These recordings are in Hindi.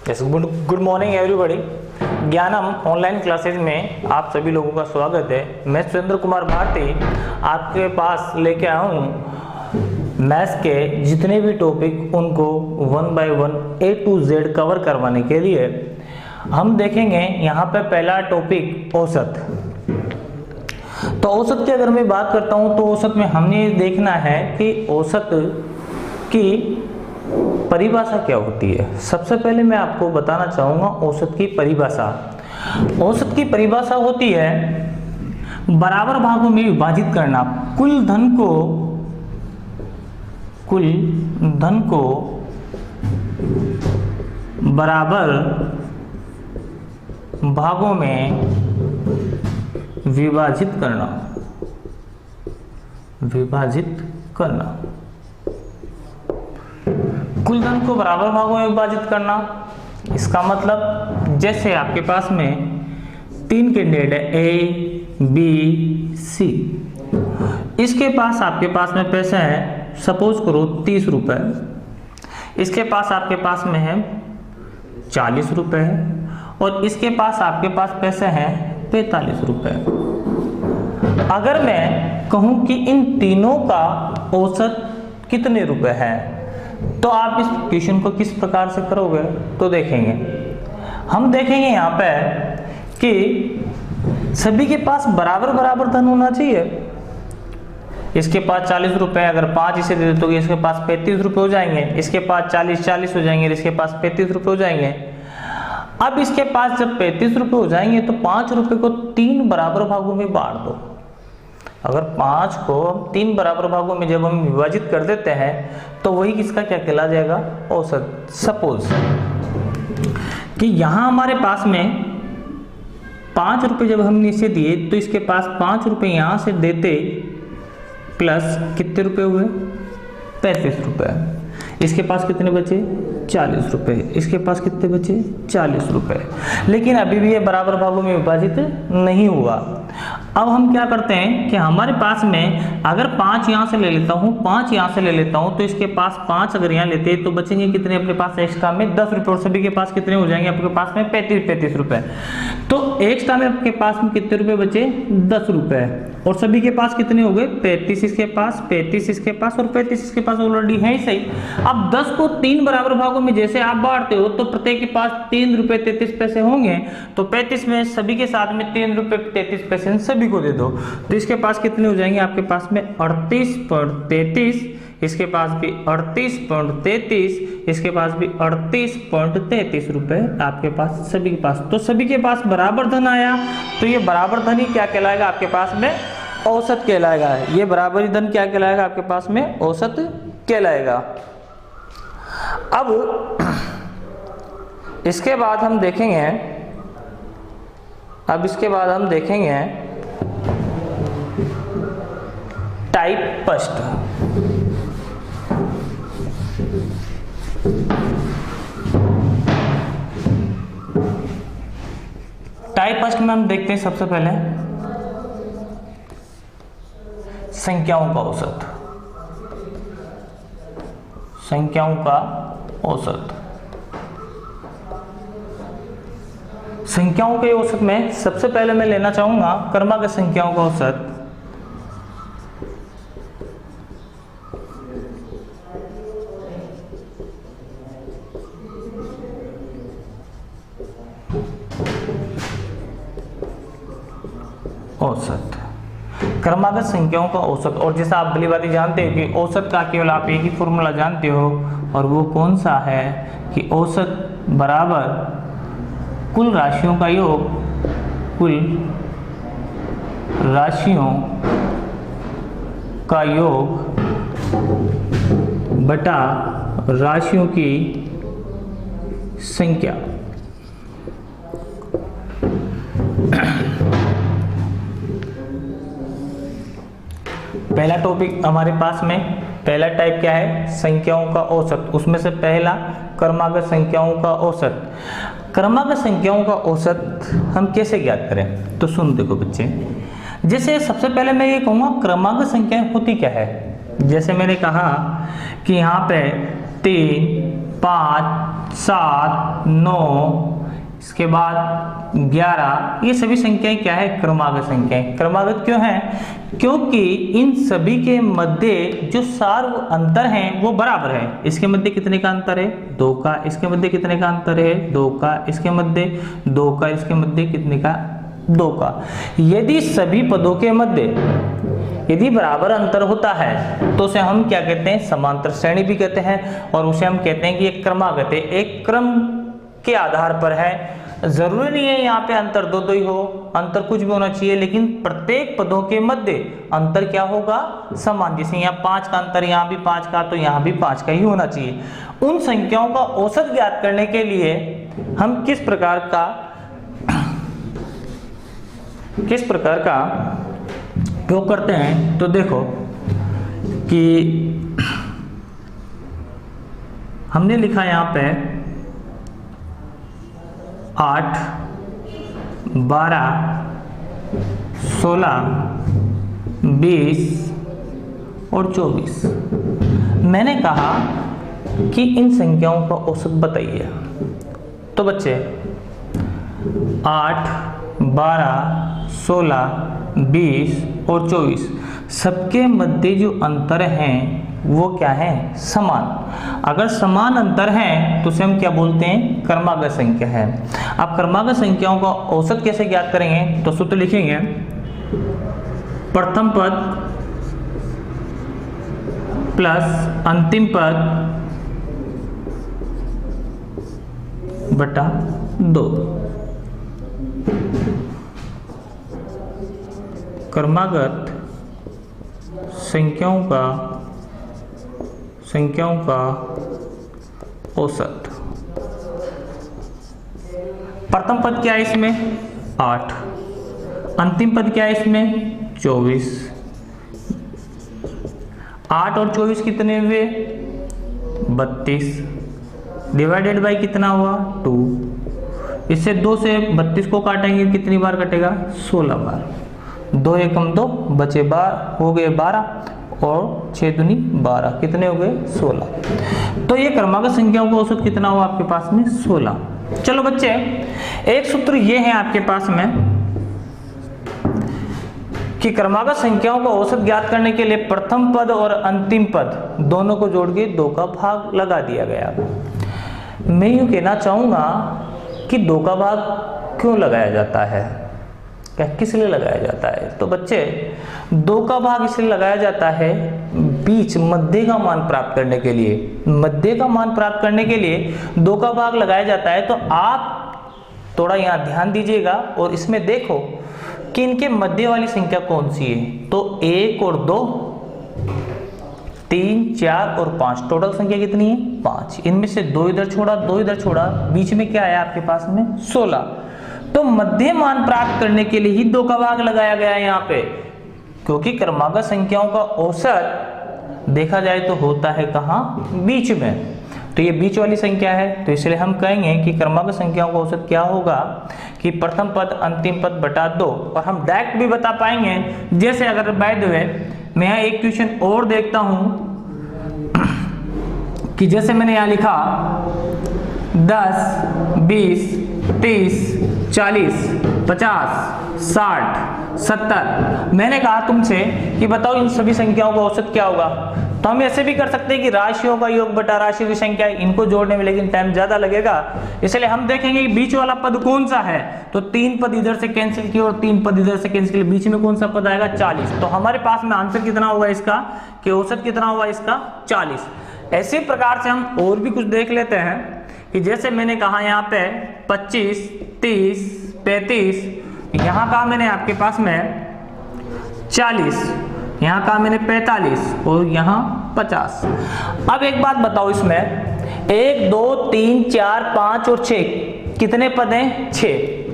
Yes, good morning everybody. ज्ञानम ऑनलाइन क्लासेज में आप सभी लोगों का स्वागत है। मैं सुरेंद्र कुमार भारती आपके पास लेके आया हूँ मैथ्स के जितने भी टॉपिक उनको 1 by 1 A to Z cover करवाने के लिए। हम देखेंगे यहाँ पे पहला टॉपिक औसत। तो औसत की अगर मैं बात करता हूँ तो औसत में हमने देखना है कि औसत की परिभाषा क्या होती है। सबसे पहले मैं आपको बताना चाहूंगा औसत की परिभाषा। औसत की परिभाषा होती है बराबर भागों में विभाजित करना, कुल धन को बराबर भागों में विभाजित करना। कुल धन को बराबर भागों में विभाजित करना, इसका मतलब जैसे आपके पास में 3 कैंडिडेट है A, B, C। इसके पास आपके पास में पैसा है, सपोज करो 30 रुपए। इसके पास आपके पास में है 40 रुपए और इसके पास आपके पास पैसा है 45 रुपए। अगर मैं कहूं कि इन तीनों का औसत कितने रुपए है तो आप इस क्वेश्चन को किस प्रकार से करोगे तो देखेंगे। हम देखेंगे यहाँ पे कि सभी के पास बराबर धन होना चाहिए। इसके पास 40 रुपए, अगर 5 इसे दे दे तो इसके पास 35 रुपए हो जाएंगे। इसके पास 40 हो जाएंगे, इसके पास 35 रुपए हो जाएंगे। अब इसके पास जब 35 रुपए हो जाएंगे तो 5 रुपए को 3 बराबर भागों में बांट दो। अगर 5 को 3 बराबर भागों में जब हम विभाजित कर देते हैं तो वही किसका क्या कहला जाएगा, औसत। सपोज कि यहां हमारे पास में 5 रुपए जब हमने इसे दिए तो इसके पास 5 रुपए यहां से देते प्लस कितने रुपए हुए, 35 रुपए। इसके पास कितने बचे, 40 रुपए। इसके पास कितने बचे, 40 रुपए। लेकिन अभी भी ये बराबर भागों में विभाजित नहीं हुआ। अब हम क्या करते हैं कि हमारे पास में अगर 5 यहाँ से ले लेता हूँ, 5 यहाँ से ले लेता हूँ तो इसके पास 5 अगर यहाँ लेते हैं तो बचेंगे कितने अपने पास एक्स्ट्रा में 10 रुपए। और सभी के पास कितने हो जाएंगे आपके पास में 35 रुपए। तो एक्स्ट्रा में आपके पास में कितने रुपए बचे, 10 रुपए। और सभी के पास कितने हो गए, 35 इसके पास, 35 इसके पास और 35 इसके पास ऑलरेडी है ही सही। अब 10 को 3 बराबर भागों में जैसे आप बांटते हो तो प्रत्येक के पास 3 रुपए 33 पैसे होंगे। तो 35 में सभी के साथ में 3 रुपए 33 पैसे सभी को दे दो तो इसके पास कितने हो जाएंगे आपके पास में 38.33। इसके पास भी 38.33, इसके पास भी 38.33 रुपए आपके पास सभी के पास। तो सभी के पास बराबर धन आया तो ये बराबर धन ही क्या कहलाएगा आपके पास में, औसत कहलाएगा। ये बराबरी धन क्या कहलाएगा आपके पास में, औसत कहलाएगा। अब इसके बाद हम देखेंगे, टाइप फर्स्ट। टाइप फर्स्ट में हम देखते हैं सबसे पहले संख्याओं का औसत। संख्याओं का औसत में सबसे पहले मैं लेना चाहूंगा क्रमागत संख्याओं का औसत। क्रमागत संख्याओं का औसत। और जैसा आप भली बात जानते हो कि औसत का केवल आप एक ही फॉर्मूला जानते हो और वो कौन सा है कि औसत बराबर कुल राशियों का योग, कुल राशियों का योग बटा राशियों की संख्या। पहला टॉपिक हमारे पास में, पहला टाइप क्या है, संख्याओं का औसत। उसमें से पहला क्रमागत संख्याओं का औसत। क्रमागत संख्याओं का औसत हम कैसे ज्ञात करें तो सुन देखो बच्चे, जैसे सबसे पहले मैं ये कहूँगा क्रमागत संख्याएं होती क्या है। जैसे मैंने कहा कि यहाँ पे 3, 5, 7, 9, इसके बाद 11, ये सभी संख्याएं क्या है? क्रमागत संख्याएं। क्रमागत क्यों है? क्योंकि इन सभी के मध्य जो सार अंतर हैं वो बराबर है। इसके मध्य कितने का अंतर है? 2 का। इसके मध्य कितने का अंतर है? 2 का। इसके मध्य 2 का। इसके मध्य कितने का? 2 का। यदि सभी पदों के मध्य यदि बराबर अंतर होता है तो उसे हम क्या कहते हैं? समांतर श्रेणी भी कहते हैं, और उसे हम कहते हैं कि एक क्रमागत है, एक क्रम के आधार पर है। जरूरी नहीं है यहाँ पे अंतर 2-2 ही हो, अंतर कुछ भी होना चाहिए, लेकिन प्रत्येक पदों के मध्य अंतर क्या होगा? समान। जैसे यहाँ 5 का अंतर, यहाँ भी 5 का, तो यहाँ भी 5 का ही होना चाहिए। उन संख्याओं का औसत ज्ञात करने के लिए हम किस प्रकार का उपयोग करते हैं? तो देखो कि हमने लिखा यहाँ पे 8, 12, 16, 20 और 24। मैंने कहा कि इन संख्याओं का औसत बताइए। तो बच्चे 8, 12, 16, 20 और 24 सबके मध्य जो अंतर हैं वो क्या है? समान। अगर समान अंतर है तो उसे हम क्या बोलते हैं? क्रमागत संख्या है। अब क्रमागत संख्याओं का औसत कैसे ज्ञात करेंगे? तो सूत्र लिखेंगे, प्रथम पद प्लस अंतिम पद बटा 2। क्रमागत संख्याओं का औसत। प्रथम पद क्या है इसमें? 8। अंतिम पद क्या है इसमें? 24। 8 और 24 कितने हुए? 32। डिवाइडेड बाई कितना हुआ? 2। इससे 2 से 32 को काटेंगे, कितनी बार कटेगा? 16 बार। 2 एकम 2 बचे 12 हो गए 12 और 6 दूनी 12, कितने हो गए? 16। तो ये क्रमागत संख्याओं का औसत कितना हुआ आपके पास में? 16। चलो बच्चे, एक सूत्र ये है आपके पास में कि क्रमागत संख्याओं का औसत ज्ञात करने के लिए प्रथम पद और अंतिम पद दोनों को जोड़ के 2 का भाग लगा दिया गया। मैं यूं कहना चाहूंगा कि 2 का भाग क्यों लगाया जाता है? क्या किस लिए लगाया जाता है? तो बच्चे 2 का भाग इसलिए लगाया जाता है बीच मध्य का मान प्राप्त करने के लिए। मध्य का मान प्राप्त करने के लिए 2 का भाग लगाया जाता है। तो आप थोड़ा यहाँ ध्यान दीजिएगा और इसमें देखो कि इनके मध्य वाली संख्या कौन सी है। तो 1 और 2, 3, 4 और 5, टोटल संख्या कितनी है? 5। इनमें से 2 इधर छोड़ा, 2 इधर छोड़ा, बीच में क्या आया आपके पास में? 16। तो मध्य मान प्राप्त करने के लिए ही 2 का भाग लगाया गया है यहाँ पे, क्योंकि क्रमागत संख्याओं का औसत देखा जाए तो होता है कहाँ? बीच में। तो ये बीच वाली संख्या है, तो इसलिए हम कहेंगे कि क्रमागत संख्याओं का औसत क्या होगा कि प्रथम पद अंतिम पद बटा 2। और हम डायरेक्ट भी बता पाएंगे, जैसे अगर बाय द वे मैं यहाँ एक क्वेश्चन और देखता हूं कि जैसे मैंने यहाँ लिखा 10, 20, 30, 40, 50, 60, 70। मैंने कहा तुमसे कि बताओ इन सभी संख्याओं का औसत क्या होगा। तो हम ऐसे भी कर सकते हैं कि राशियों का योग बटा राशियों की संख्या, इनको जोड़ने में लेकिन टाइम ज्यादा लगेगा, इसलिए हम देखेंगे कि बीच वाला पद कौन सा है। तो 3 पद इधर से कैंसिल किए और 3 पद इधर से कैंसिल किए, बीच में कौन सा पद आएगा? 40। तो हमारे पास में आंसर कितना होगा इसका कि औसत कितना होगा इसका? 40। ऐसे प्रकार से हम और भी कुछ देख लेते हैं कि जैसे मैंने कहा यहाँ पे 25, 30, 35, यहाँ कहा मैंने आपके पास में 40, यहाँ कहा मैंने 45 और यहाँ 50। अब एक बात बताओ, इसमें 1, 2, 3, 4, 5 और 6 कितने पद हैं? 6।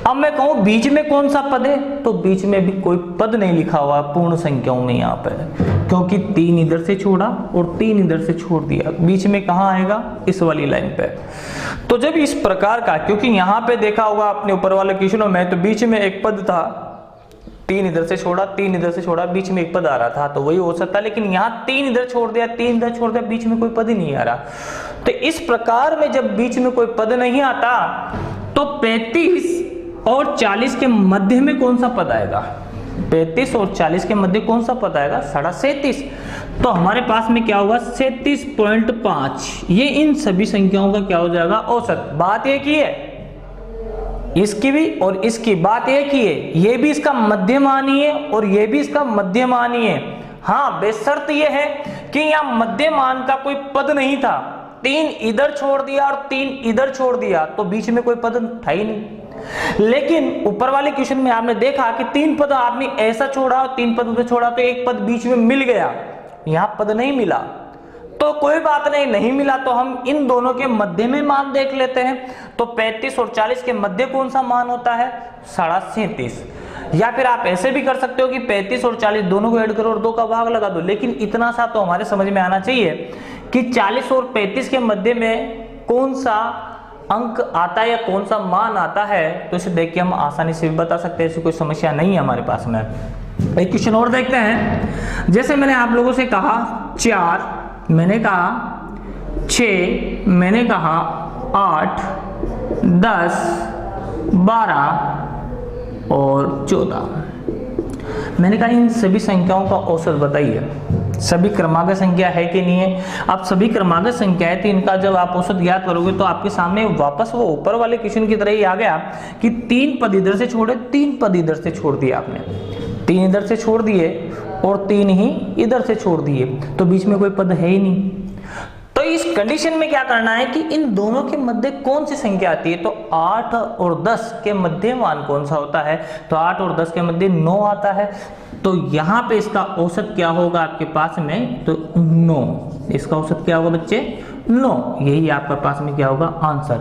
अब मैं कहूँ बीच में कौन सा पद है, तो बीच में भी कोई पद नहीं लिखा हुआ पूर्ण संख्याओं में यहाँ पर, क्योंकि 3 इधर से छोड़ा और 3 इधर से छोड़ दिया, बीच में कहाँ आएगा? इस वाली लाइन पे। तो जब इस प्रकार का, क्योंकि यहाँ पे देखा होगा अपने ऊपर वाले क्वेश्चनों में, तो बीच में एक पद था, 3 इधर से छोड़ा, 3 इधर से छोड़ा, बीच में एक पद आ रहा था, तो वही औसत था। लेकिन यहाँ 3 इधर छोड़ दिया, 3 इधर छोड़ दिया, बीच में कोई पद ही नहीं आ रहा। तो इस प्रकार में जब बीच में कोई पद नहीं आता तो 35 और 40 के मध्य में कौन सा पद आएगा? 35 और 40 के मध्य कौन सा पद आएगा? 37। तो हमारे पास में क्या होगा? 37.5। ये इन सभी संख्याओं का क्या हो जाएगा? औसत। बात एक ही है, इसकी भी और इसकी बात एक ही है, ये भी इसका मध्यमानी है और ये भी इसका मध्यमानी है। हाँ, बेशर्त ये है कि यहाँ मध्यमान का कोई पद नहीं था, 3 इधर छोड़ दिया और 3 इधर छोड़ दिया, तो बीच में कोई पद था ही नहीं। लेकिन ऊपर वाले क्वेश्चन में आपने देखा कि 3 पद आपने ऐसा छोड़ा और 3 पद उधर छोड़ा, तो एक पद बीच में मिल गया, यहाँ पद नहीं मिला। तो कोई बात नहीं मिला तो हम इन दोनों के मध्य में मान देख लेते हैं। तो 35 और 40 के मध्य कौन सा मान होता है? 37.5। या फिर आप ऐसे भी कर सकते हो कि 35 और 40 दोनों को ऐड करो और 2 का भाग लगा दो। लेकिन इतना सा तो हमारे समझ में आना चाहिए कि 40 और 35 के मध्य में कौन सा अंक आता है या कौन सा मान आता है, तो इसे देख के हम आसानी से भी बता सकते हैं, ऐसी कोई समस्या नहीं है हमारे पास में। एक क्वेश्चन और देखते हैं। जैसे मैंने आप लोगों से कहा 4, मैंने कहा 6, मैंने कहा 8, 10, 12 और 14। मैंने कहा इन सभी संख्याओं का औसत बताइए। सभी क्रमागत संख्या है कि नहीं है? अब सभी क्रमागत संख्या है तो इनका जब आप औसत ज्ञात करोगे तो आपके सामने वापस वो ऊपर वाले क्वेश्चन की तरह ही आ गया कि 3 पद इधर से छोड़े, 3 पद इधर से छोड़ दिए आपने, 3 इधर से छोड़ दिए और 3 ही इधर से छोड़ दिए, तो बीच में कोई पद है ही नहीं। तो इस कंडीशन में क्या करना है कि इन दोनों के मध्य कौन सी संख्या आती है? तो 8 और 10 के मध्य मान कौन सा होता है? तो 8 और 10 के मध्य 9 आता है। तो यहाँ पे इसका औसत क्या होगा आपके पास में? तो 9। इसका औसत क्या होगा बच्चे? 9। यही आपके पास में क्या होगा? आंसर।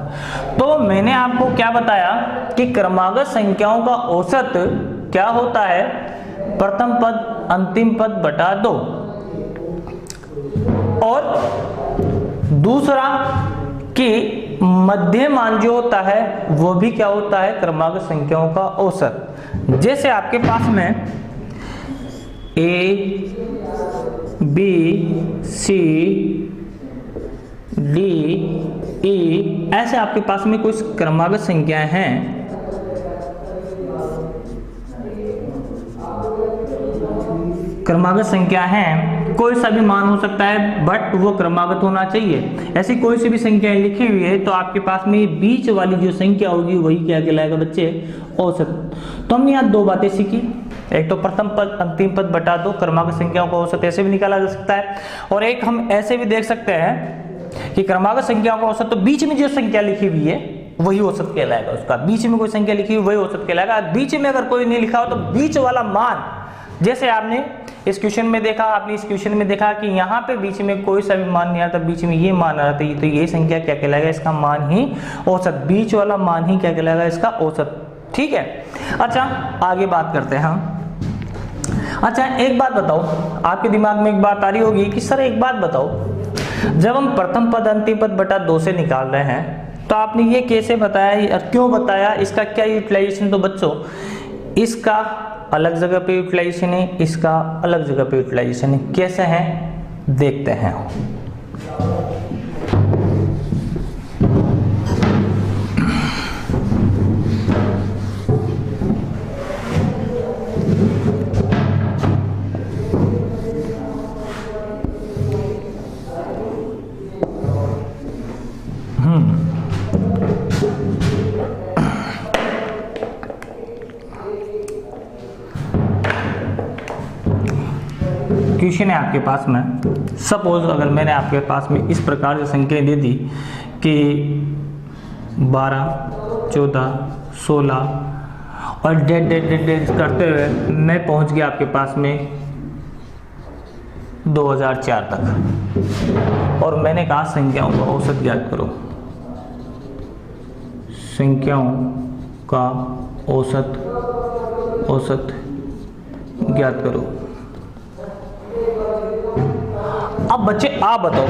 तो मैंने आपको क्या बताया कि क्रमागत संख्याओं का औसत क्या होता है? प्रथम पद अंतिम पद बटा 2, और दूसरा कि मध्य मान जो होता है वो भी क्या होता है? क्रमागत संख्याओं का औसत। जैसे आपके पास में A, B, C, D, E ऐसे आपके पास में कुछ क्रमागत संख्याएं हैं। क्रमागत संख्या है, कोई सा भी मान हो सकता है बट वो क्रमागत होना चाहिए। ऐसी कोई सी भी संख्या लिखी हुई है तो आपके पास में बीच वाली जो संख्या होगी वही क्या कहलाएगा बच्चे? औसत। तो हमने यहाँ 2 बातें सीखी, एक तो प्रथम पद अंतिम पद बटा 2 क्रमागत संख्याओं का औसत ऐसे भी निकाला जा सकता है, और एक हम ऐसे भी देख सकते हैं कि क्रमागत संख्याओं का औसत तो बीच में जो संख्या लिखी हुई है वही औसत कहलाएगा उसका। बीच में कोई संख्या लिखी हुई वही औसत कहलाएगा। बीच में अगर कोई नहीं लिखा हो तो बीच वाला मान, जैसे आपने इस क्वेश्चन में देखा, आपने इस क्वेश्चन में देखा कि यहाँ पे बीच में कोई सा भी मान नहीं आता, बीच में ये मान आ रहा था, तो ये संख्या क्या कहलाएगा? इसका मान ही औसत। बीच वाला मान ही क्या कहलाएगा? इसका औसत। ठीक है। अच्छा, आगे बात करते हैं हम। अच्छा, एक बात बताओ, आपके दिमाग में एक बात आ रही होगी कि सर एक बात बताओ, जब हम प्रथम पद अंतिम पद बटा 2 से निकाल रहे हैं तो आपने ये कैसे बताया और क्यों बताया? इसका क्या यूटिलाइजेशन? तो बच्चों इसका अलग जगह पे यूटिलाइजेशन है, इसका अलग जगह पे यूटिलाइजेशन है। कैसे है देखते हैं। क्वेश्चन है आपके पास में, सपोज अगर मैंने आपके पास में इस प्रकार से संख्या दे दी कि 12, 14, 16 और डेट करते हुए मैं पहुंच गया आपके पास में 2004 तक, और मैंने कहा संख्याओं का औसत ज्ञात करो। संख्याओं का औसत ज्ञात करो। अब बच्चे आप बताओ,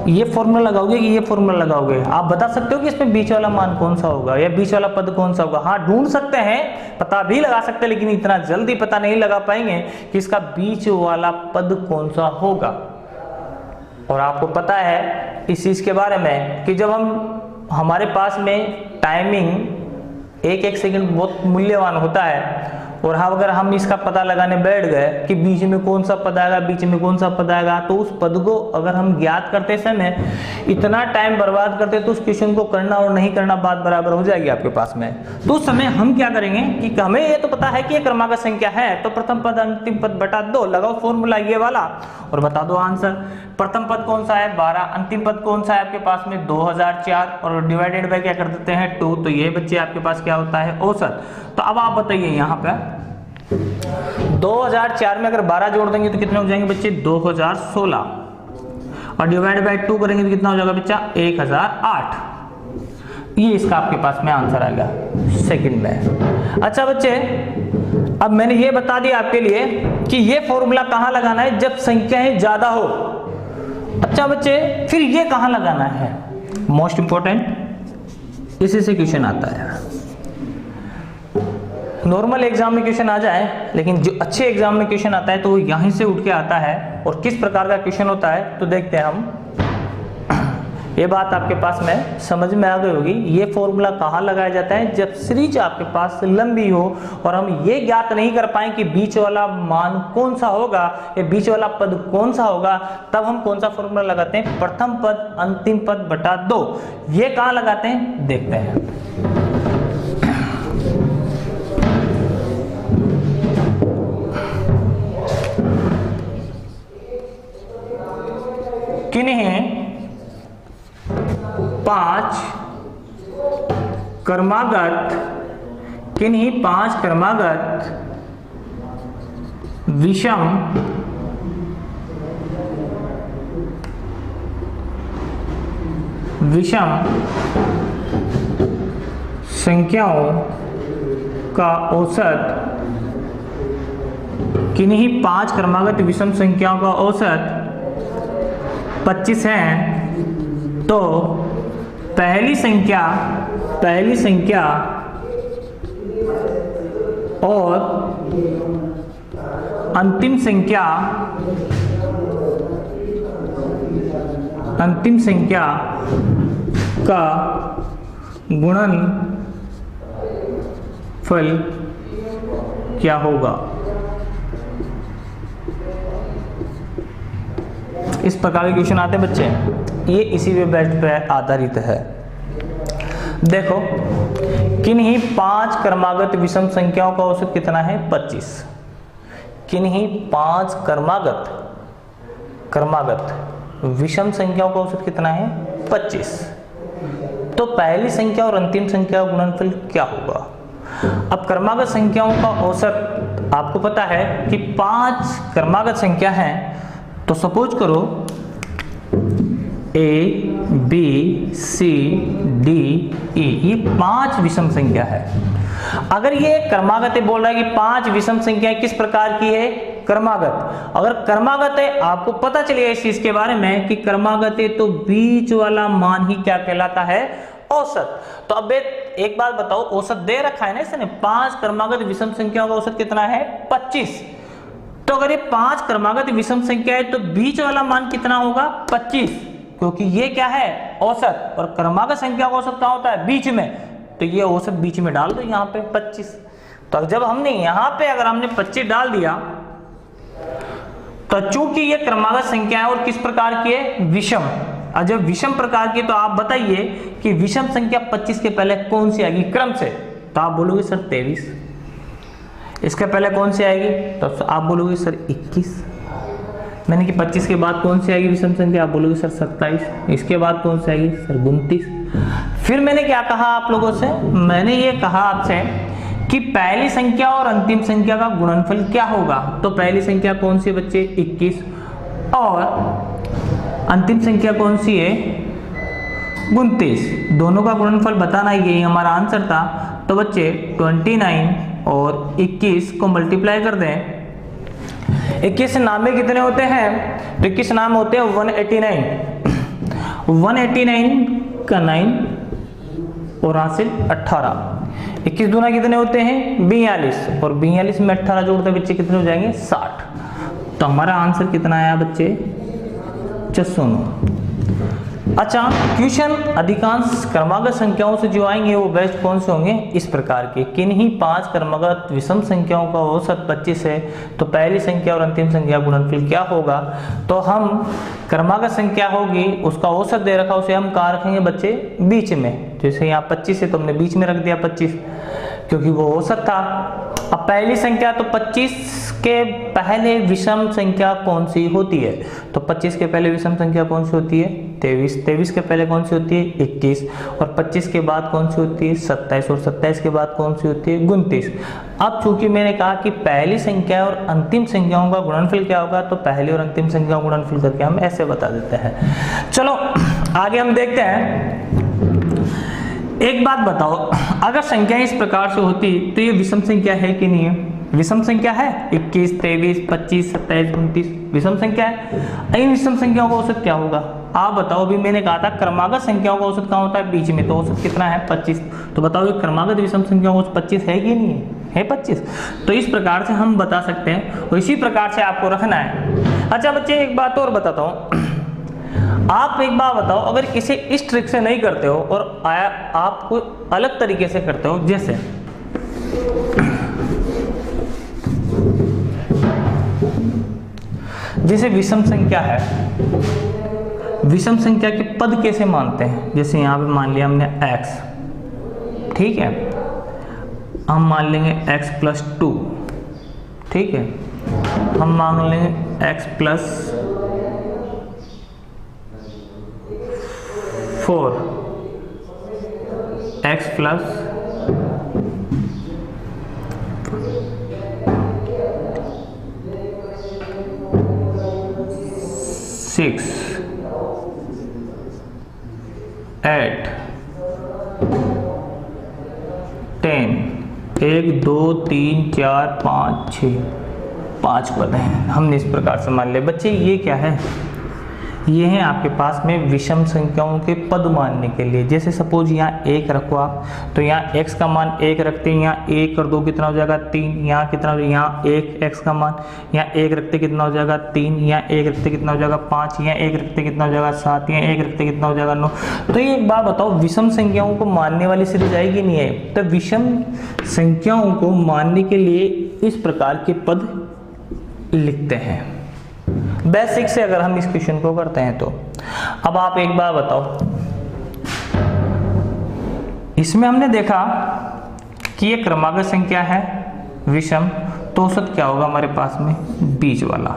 ये फॉर्मूला लगाओगे कि ये फॉर्मूला लगाओगे? आप बता सकते हो कि इसमें बीच वाला मान कौन सा होगा या बीच वाला पद कौन सा होगा? हाँ, ढूंढ सकते हैं, पता भी लगा सकते हैं, लेकिन इतना जल्दी पता नहीं लगा पाएंगे कि इसका बीच वाला पद कौन सा होगा। और आपको पता है इस चीज के बारे में कि जब हमारे पास में टाइमिंग एक सेकंड बहुत मूल्यवान होता है, और हाँ अगर हम इसका पता लगाने बैठ गए कि बीच में कौन सा पद आएगा, बीच में कौन सा पद आएगा, तो उस पद को अगर हम ज्ञात करते समय इतना टाइम बर्बाद करते तो उस क्वेश्चन को करना और नहीं करना बात बराबर हो जाएगी आपके पास में। तो उस समय हम क्या करेंगे कि हमें ये तो पता है कि ये क्रमागत संख्या है, तो प्रथम पद अंतिम पद बटा 2 लगाओ फॉर्मूला ये वाला और बता दो आंसर। प्रथम पद कौन सा है 12, अंतिम पद कौन सा है आपके पास में 2004 और डिवाइडेड बाय क्या कर देते हैं 2, तो ये बच्चे आपके पास क्या होता है औसत। तो अब आप बताइए यहाँ पे 2004 में अगर 12 जोड़ देंगे तो कितने हो जाएंगे बच्चे 2016, और डिवाइड बाय 2 करेंगे तो कितना हो जाएगा बच्चा 1008। ये इसका आपके पास में आंसर आएगा सेकंड में। अच्छा बच्चे अब मैंने ये बता दिया आपके लिए कि ये फॉर्मूला कहां लगाना है जब संख्याएं ज्यादा हो। अच्छा बच्चे फिर ये कहां लगाना है, मोस्ट इंपॉर्टेंट इसी से क्वेश्चन आता है। नॉर्मल एग्जाम में क्वेश्चन आ जाए, लेकिन जो अच्छे एग्जाम में क्वेश्चन आता है तो वो यहीं से उठ के आता है। और किस प्रकार का क्वेश्चन होता है तो देखते हैं हम। ये बात आपके पास में समझ में आ गई होगी। ये फॉर्मूला कहाँ लगाया जाता है जब सीरीज आपके पास लंबी हो और हम ये ज्ञात नहीं कर पाए कि बीच वाला मान कौन सा होगा या बीच वाला पद कौन सा होगा, तब हम कौन सा फॉर्मूला लगाते हैं प्रथम पद अंतिम पद बटा 2। ये कहाँ लगाते हैं देखते हैं। किन्हीं 5 क्रमागत विषम संख्याओं का औसत, किन्हीं 5 क्रमागत विषम संख्याओं का औसत 25 है, तो पहली संख्या और अंतिम संख्या का गुणनफल क्या होगा। इस प्रकार के क्वेश्चन आते हैं बच्चे, ये इसी पे बेस्ट पे आधारित है। देखो किन्हीं 5 क्रमागत विषम संख्याओं का औसत कितना है 25। किन्हीं 5 क्रमागत विषम संख्याओं का औसत कितना है 25, तो पहली संख्या और अंतिम संख्या का गुणनफल क्या होगा। अब क्रमागत संख्याओं का औसत आपको पता है कि 5 क्रमागत संख्या है, तो सपोज करो A B C D E ये 5 विषम संख्या है। अगर ये क्रमागत बोल रहा है कि 5 विषम संख्याएं किस प्रकार की है क्रमागत, अगर क्रमागत है आपको पता चलेगा इस चीज के बारे में कि क्रमागत है तो बीच वाला मान ही क्या कहलाता है औसत। तो अब एक बात बताओ, औसत दे रखा है ना इसने 5 क्रमागत विषम संख्याओं का औसत कितना है 25, तो अगर ये 5 क्रमागत विषम संख्या है तो बीच वाला मान कितना होगा 25, क्योंकि ये क्या है औसत और क्रमागत संख्या का औसत कहाँ होता है बीच में, तो ये औसत बीच में डाल दो यहाँ पे 25। तो जब हमने यहाँ पे अगर हमने 25 डाल दिया तो चूंकि ये क्रमागत संख्या है और किस प्रकार की है विषम, और जब विषम प्रकार की तो आप बताइए कि विषम संख्या 25 के पहले कौन सी आएगी क्रम से, तो आप बोलोगे सर 23। इसके पहले कौन सी आएगी तो आप बोलोगे सर 21। मैंने कि 25 के बाद कौन सी आएगी विषम संख्या, आप बोलोगे सर 27। इसके बाद कौन सी आएगी सर 29। फिर मैंने क्या कहा आप लोगों से, मैंने ये कहा आपसे कि पहली संख्या और अंतिम संख्या का गुणनफल क्या होगा। तो पहली संख्या कौन सी है बच्चे 21 और अंतिम संख्या कौन सी है 29, दोनों का गुणनफल बताना, यही हमारा आंसर था। तो बच्चे 29 और 21 को मल्टीप्लाई कर दें। 21 नाम में कितने होते हैं, तो 21 नाम होते हैं 189। 189 का 9 और हासिल 18। 21 दूना कितने होते हैं 42 और 42 में 18 जोड़ते बच्चे कितने हो जाएंगे 60। तो हमारा आंसर कितना आया बच्चे सुनो, अच्छा क्वेश्चन अधिकांश क्रमागत संख्याओं से जो आएंगे वो बेस्ट कौन से होंगे, इस प्रकार के, किन्हीं 5 क्रमागत विषम संख्याओं का औसत 25 है तो पहली संख्या और अंतिम संख्या गुणनफल क्या होगा। तो हम क्रमागत संख्या होगी उसका औसत दे रखा, उसे हम कहाँ रखेंगे बच्चे, बीच में। जैसे यहाँ 25 है तो हमने बीच में रख दिया 25 क्योंकि वो औसत था। अब पहली संख्या तो 25 के पहले विषम संख्या कौन सी होती है, तो 25 के पहले विषम संख्या कौन सी होती है, 23। 23 के पहले कौन सी होती है, 21। और 25 के बाद कौन सी होती है, 27। और 27 के बाद कौन सी होती है, 29। अब चूंकि मैंने कहा कि पहली संख्या और अंतिम संख्याओं का गुणनफल क्या होगा, तो पहली और अंतिम संख्याओं का गुणनफल करके हम ऐसे बता देते हैं। चलो आगे हम देखते हैं। एक बात बताओ, अगर संख्या इस प्रकार से होती तो ये विषम संख्या है कि नहीं है, विषम संख्या है, 21, 23, 25, 27, 29 विषम संख्या है। इन विषम संख्याओं का औसत क्या होगा, आप बताओ। अभी मैंने कहा था क्रमागत संख्याओं का औसत कहाँ होता है, बीच में, तो औसत कितना है, 25। तो बताओ ये क्रमागत विषम संख्याओं का औसत 25 है कि नहीं है, 25। तो इस प्रकार से हम बता सकते हैं और इसी प्रकार से आपको रखना है। अच्छा बच्चे एक बात और बताता हूँ, आप एक बात बताओ, अगर इसे इस ट्रिक से नहीं करते हो और आप कोई अलग तरीके से करते हो, जैसे विषम संख्या है, विषम संख्या के पद कैसे मानते हैं, जैसे यहां पे मान लिया हमने x, ठीक है, हम मान लेंगे x + 2, ठीक है, हम मान लेंगे x + 4, x + 6, 8, 10, 1, 2, 3, 4, 5, 6, 5 पद हैं। हमने इस प्रकार से मान लिया। बच्चे ये क्या है, ये है आपके पास में विषम संख्याओं के पद मानने के लिए। जैसे सपोज यहाँ 1 रखो आप, तो यहाँ x का मान 1 रखते हैं, यहाँ 1 कर दो कितना हो जाएगा 3, यहाँ कितना हो जाएगा, यहाँ 1 x का मान, यहाँ 1 रखते कितना हो जाएगा 3, यहाँ 1 रखते कितना हो जाएगा 5, यहाँ 1 रखते कितना हो जाएगा 7, यहाँ 1 रखते कितना हो जाएगा 9। तो ये एक बात बताओ, विषम संख्याओं को मानने वाली सीरीज आएगी नहीं है। तो विषम संख्याओं को मानने के लिए इस प्रकार के पद लिखते हैं। बेसिक से अगर हम इस क्वेश्चन को करते हैं तो अब आप एक बार बताओ, इसमें हमने देखा कि ये क्रमागत संख्या है विषम, तो औसत क्या होगा हमारे पास में, बीच वाला,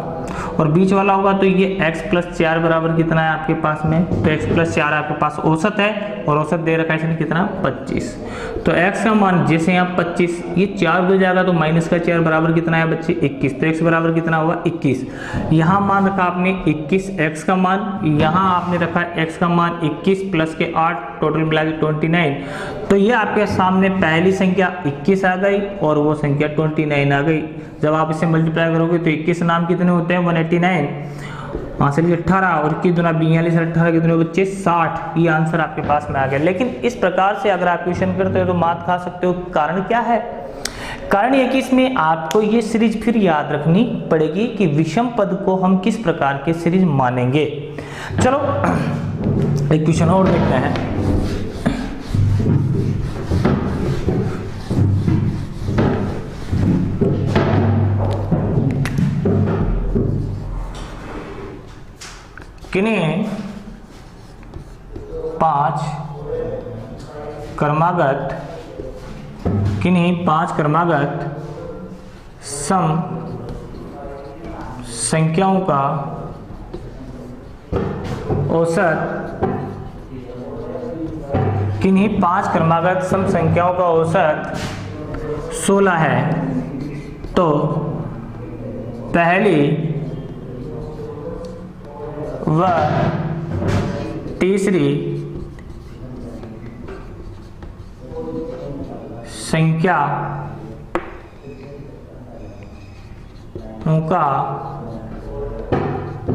और बीच वाला होगा तो ये x + 4 बराबर कितना है आपके पास में, तो x + 4 आपके पास औसत है और औसत दे रखा है इसने कितना 25। तो x का मान जैसे यहाँ 25, ये 4 हो जाएगा तो -4 बराबर कितना है बच्चे 21, तो x बराबर कितना होगा 21। यहाँ मान रखा आपने 21 x का मान, यहाँ आपने रखा x का मान 21 + के 8 टोटल मिला के 29। तो ये आपके सामने पहली संख्या 21 आ गई और वो संख्या 29 आ गई। जब आप इसे मल्टीप्लाई करोगे तो 21 नाम कितने होते हैं 189, वहाँ से 18 और 21 दूना 42 और 18 कितने बच्चे 60। ये आंसर आपके पास में आ गया। लेकिन इस प्रकार से अगर आप क्वेश्चन करते हो तो मात खा सकते हो। कारण क्या है, कारण ये कि इसमें आपको ये सीरीज फिर याद रखनी पड़ेगी कि विषम पद को हम किस प्रकार के सीरीज मानेंगे। चलो एक क्वेश्चन और देखते हैं। किन्हीं 5 क्रमागत सम संख्याओं का औसत, किन्हीं 5 क्रमागत सम संख्याओं का औसत 16 है तो पहली व तीसरी संख्या का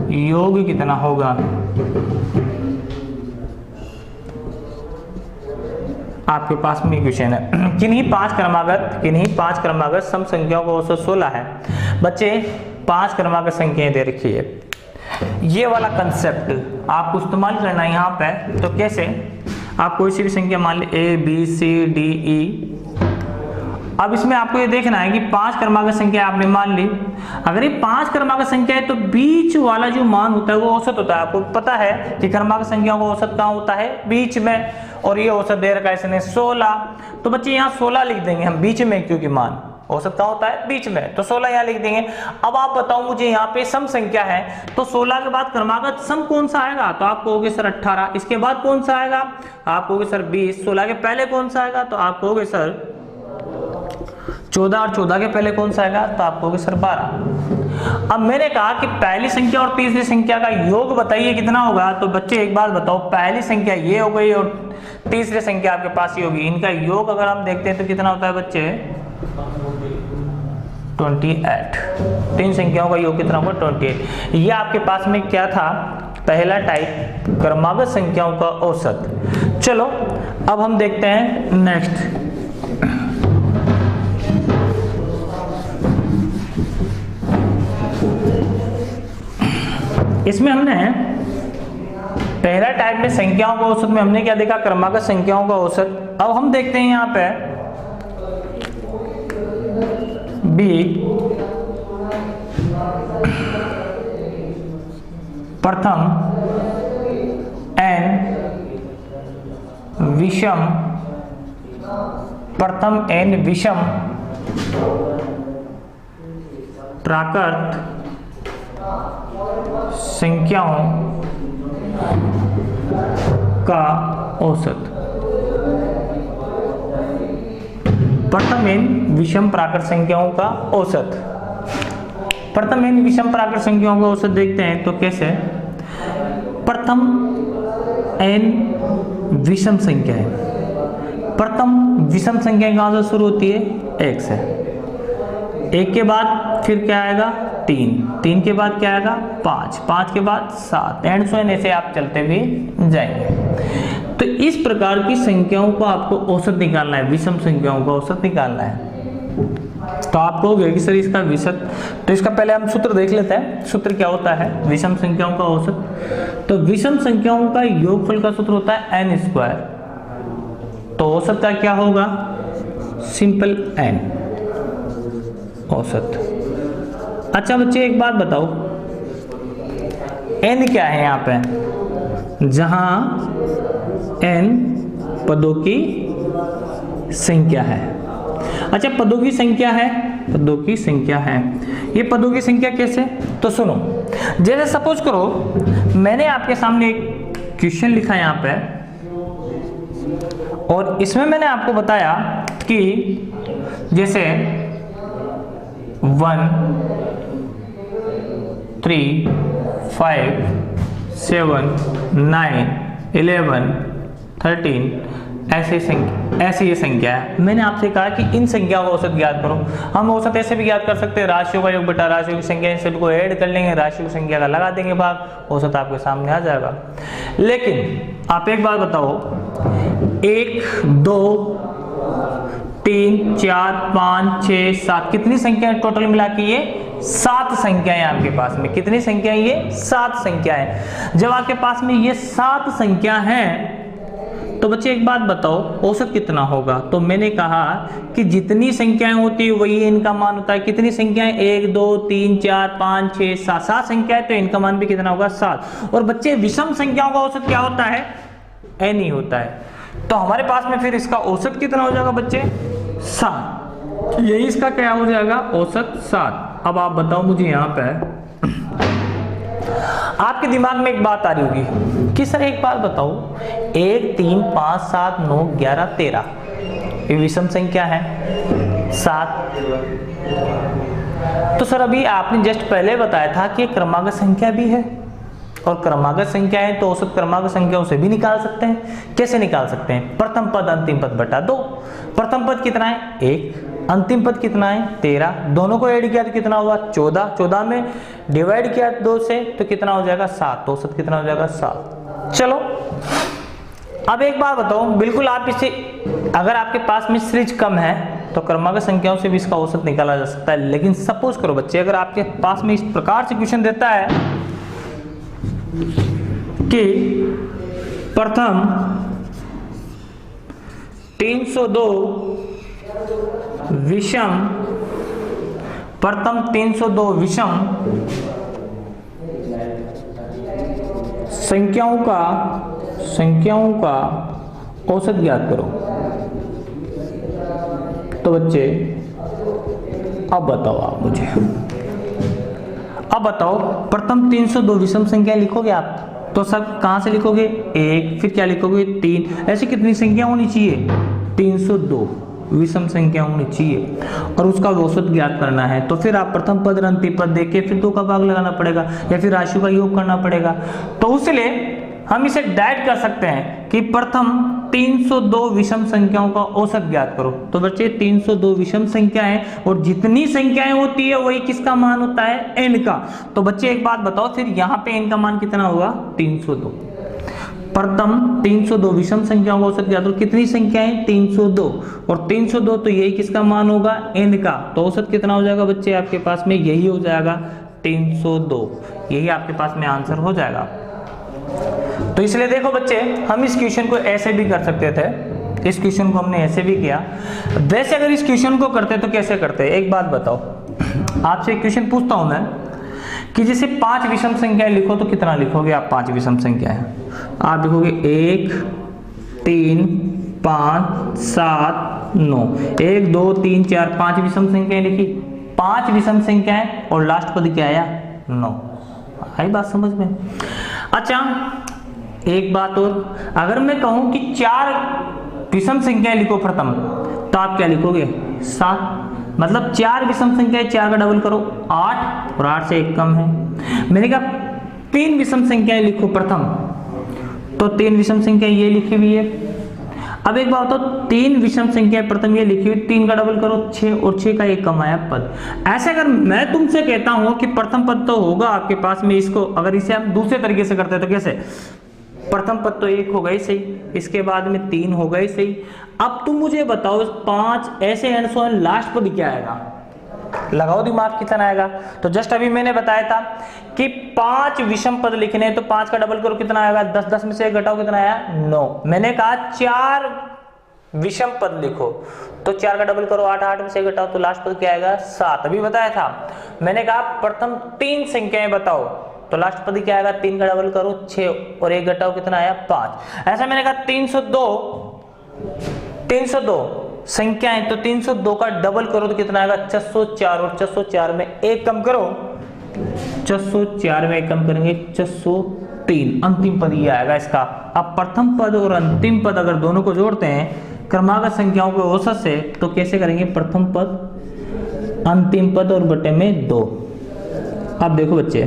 योग कितना होगा। आपके पास में क्वेश्चन है, किन्हीं 5 क्रमागत सम संख्याओं का औसत 16 है। बच्चे 5 क्रमागत संख्याएं दे रखी है, ये वाला कंसेप्ट आपको इस्तेमाल करना है यहाँ पे। तो कैसे, आप कोई सी भी संख्या मान ली A B C D E। अब इसमें आपको ये देखना है कि 5 क्रमांक संख्या आपने मान ली। अगर ये 5 क्रमांक संख्या है तो बीच वाला जो मान होता है वो औसत होता है। आपको पता है कि क्रमांक संख्याओं का औसत कहाँ होता है, बीच में, और ये औसत दे रखा है इसने 16। तो बच्चे यहाँ 16 लिख देंगे हम बीच में, क्योंकि मान औसत कहाँ होता है, बीच में, तो 16 यहाँ लिख देंगे। अब आप बताओ मुझे, यहाँ पे सम संख्या है तो 16 के बाद क्रमागत सम कौन सा आएगा, तो आप कहोगे सर 18। इसके बाद कौन सा आएगा, आप कहोगे सर 20। 16 के पहले कौन सा आएगा, तो आप कहोगे सर 14, और 14 के पहले कौन सा आएगा, तो आप कहोगे सर 12। अब मैंने कहा कि पहली संख्या और तीसरी संख्या का योग बताइए कितना होगा। तो बच्चे एक बात बताओ, पहली संख्या ये हो गई और तीसरी संख्या आपके पास ये होगी, इनका योग अगर हम देखते हैं तो कितना होता है बच्चे, 28। तीन संख्याओं का योग कितना होगा, 28। ये आपके पास में क्या था, पहला टाइप, क्रमागत संख्याओं का औसत। चलो अब हम देखते हैं नेक्स्ट। इसमें हमने पहला टाइप में संख्याओं का औसत में हमने क्या देखा, क्रमागत संख्याओं का औसत। अब हम देखते हैं यहाँ पे बी, प्रथम, एन, विषम, प्रथम एन विषम प्राकृत संख्याओं का औसत। प्रथम एन विषम प्राकृत संख्याओं का औसत। प्रथम एन विषम प्राकृत संख्याओं का औसत देखते हैं तो कैसे, प्रथम एन विषम संख्या है। प्रथम विषम संख्या कहां से शुरू होती है, 1 से। 1 के बाद फिर क्या आएगा, 3, 3 के बाद क्या आएगा, 5, 5 के बाद 7, एंड सो एन, ऐसे आप चलते हुए जाएंगे। तो इस प्रकार की संख्याओं को आपको औसत निकालना है, विषम संख्याओं का औसत निकालना है। तो आप कहोगे कि सर इसका विषम, तो इसका पहले हम सूत्र देख लेते हैं। सूत्र क्या होता है विषम संख्याओं का औसत, तो विषम संख्याओं का योगफल का सूत्र होता है n²। तो औसत का क्या होगा, सिंपल n औसत। अच्छा बच्चे एक बात बताओ, n क्या है यहाँ पे, जहां n पदों की संख्या है। अच्छा पदों की संख्या है, पदों की संख्या है। ये पदों की संख्या कैसे, तो सुनो, जैसे सपोज करो मैंने आपके सामने एक क्वेश्चन लिखा यहाँ पे, और इसमें मैंने आपको बताया कि जैसे 1 3 5 7 9 11 13 ऐसी ये संख्या है। मैंने आपसे कहा कि इन संख्याओं का औसत ज्ञात करो। हम औसत ऐसे भी ज्ञात कर सकते हैं, राशियों का योग बटा राशियों की संख्या, सबको ऐड कर लेंगे, राशियों की संख्या का लगा देंगे भाग, औसत आपके सामने आ जाएगा। लेकिन आप एक बात बताओ, 1 2 3 4 5 6 7 कितनी संख्या है टोटल मिला के, ये 7 संख्याएं आपके पास में। कितनी संख्याएं, ये 7 संख्याएं। जब आपके पास में ये 7 संख्या हैं तो बच्चे एक बात बताओ औसत कितना होगा। तो मैंने कहा कि जितनी संख्याएं होती है वही इनका मान होता है। कितनी संख्याएं, 1 2 3 4 5 6 7, 7 संख्याएं, तो इनका मान भी कितना होगा, 7। और बच्चे विषम संख्याओं का औसत क्या होता है, n ही होता है। तो हमारे पास में फिर इसका औसत कितना हो जाएगा बच्चे, 7। यही इसका क्या हो जाएगा, औसत 7। अब आप बताओ मुझे, यहाँ पे आपके दिमाग में एक बात आ रही होगी कि सर एक बात बताओ, 1 3 5 7 9 11 13 ये विषम संख्या है, 7। तो सर अभी आपने जस्ट पहले बताया था कि क्रमागत संख्या भी है, और क्रमागत संख्या है तो औसत क्रमागत संख्याओं से भी निकाल सकते हैं। कैसे निकाल सकते हैं, प्रथम पद अंतिम पद बटा 2। प्रथम पद कितना है, 1, अंतिम पद कितना है, 13। दोनों को ऐड किया तो कितना हुआ, 14। 14 में डिवाइड किया 2 से तो कितना हो जाएगा, 7। तो औसत कितना हो जाएगा, 7। चलो अब एक बात बताओ, बिल्कुल आप इसे, अगर आपके पास में सीरीज कम है तो क्रमागत संख्याओं से भी इसका औसत निकाला जा सकता है। लेकिन सपोज करो बच्चे, अगर आपके पास में इस प्रकार से क्वेश्चन देता है कि प्रथम 302 विषम संख्याओं का औसत ज्ञात करो। तो बच्चे अब बताओ आप मुझे, अब बताओ प्रथम 302 विषम संख्या लिखोगे आप तो सब कहां से लिखोगे? 1, फिर क्या लिखोगे? 3। ऐसी कितनी संख्या होनी चाहिए? 302 विषम संख्या होनी चाहिए और उसका औसत ज्ञात करना है। तो फिर आप प्रथम पद और अंतिम पद देके फिर 2 का भाग लगाना पड़ेगा या फिर राशियों का योग करना पड़ेगा। तो इसलिए हम इसे डायरेक्ट कर सकते हैं कि प्रथम 302 विषम संख्याओं का औसत ज्ञात करो। तो बच्चे 302 विषम संख्याएं और जितनी संख्याएं होती है वही किसका मान होता है? n का। तो बच्चे एक बात बताओ, फिर यहाँ पे n का मान कितना होगा? 302। प्रथम 302 विषम संख्याओं का औसत ज्ञात करो। कितनी संख्याएं? 302 और 302 तो यही किसका मान होगा? n का। तो औसत कितना हो जाएगा बच्चे आपके पास में? यही हो जाएगा 302। यही आपके पास में आंसर हो जाएगा। तो इसलिए देखो बच्चे, हम इस क्वेश्चन को ऐसे भी कर सकते थे, इस क्वेश्चन को हमने ऐसे भी किया। वैसे अगर इस क्वेश्चन को करते तो कैसे करते? एक बात बताओ, आपसे एक क्वेश्चन पूछता हूं मैं कि जैसे 5 विषम संख्याएं लिखो तो कितना लिखोगे आप? 5 विषम संख्याएं आप लिखोगे 1, 3, 5, 7, 9। 1, 2, 3, 4, 5 विषम संख्याएं लिखी। 5 विषम संख्याएं और लास्ट पद क्या आया? 9। आई बात समझ में? अच्छा एक बात और, अगर मैं कहूं कि 4 विषम संख्याएं लिखो प्रथम, तो आप क्या लिखोगे? 7। मतलब 4 विषम संख्याएं, 4 का डबल करो 8 और 8 से 1 कम है। मैंने कहा 3 विषम संख्याएं लिखो प्रथम, तो 3 विषम संख्या ये लिखी हुई है। अब एक बात बताओ, 3 विषम संख्याएं प्रथम ये लिखी हुई, 3 का डबल करो 6 और 6 का 1 कम आया पद। ऐसे अगर मैं तुमसे कहता हूं कि प्रथम पद तो होगा आपके पास में, इसको अगर इसे हम दूसरे तरीके से करते हैं तो कैसे? प्रथम पद तो 1 होगा ही सही, इसके बाद में 3 होगा ही सही। अब तुम मुझे बताओ 5 ऐसे एंड सो ऑन, लास्ट पद क्या आएगा? लगाओ दिमाग, कितना आएगा? तो जस्ट अभी मैंने बताया था कि 5 विषम पद लिखने, तो 5 का डबल करो कितना आएगा? 10, 10 में से 1 घटाओ कितना आया? 9। मैंने कहा 4 विषम पद लिखो, तो 4 का डबल करो 8, 8 में से 1 घटाओ तो लास्ट पद क्या आएगा? 7। अभी बताया था मैंने कहा प्रथम 3 संख्याएं बताओ, तो लास्ट पद क्या आएगा? 3 का डबल करो 6 और 1 घटाओ कितना आया? 5। ऐसा मैंने कहा 302 संख्याएं, तो 302 का डबल करो तो कितना आएगा? 604 और 604 में 1 कम करो, 604 में 1 कम करेंगे 603। अंतिम पद ये आएगा इसका। अब प्रथम पद और अंतिम पद अगर दोनों को जोड़ते हैं क्रमागत संख्याओं के औसत से, तो कैसे करेंगे? प्रथम पद अंतिम पद और बटे में 2। अब देखो बच्चे,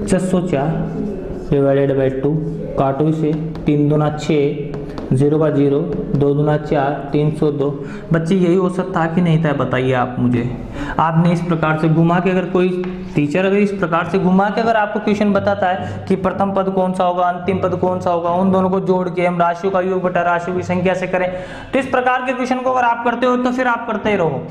604 डिवाइडेड बाई 2, काटो इसे, 3 दूना 6, 0 का 0, 2 दूना 4, 302। बच्चे यही औसत था कि नहीं था? बताइए आप मुझे। आपने इस प्रकार से घुमा के, अगर कोई टीचर अगर इस प्रकार से घुमा के अगर आपको क्वेश्चन बताता है कि प्रथम पद कौन सा होगा, अंतिम पद कौन सा होगा, उन दोनों को जोड़ के हम राशियों का योग बटा राशियों की संख्या से करें, तो इस प्रकार के क्वेश्चन को अगर आप करते हो तो फिर आप करते ही रहो।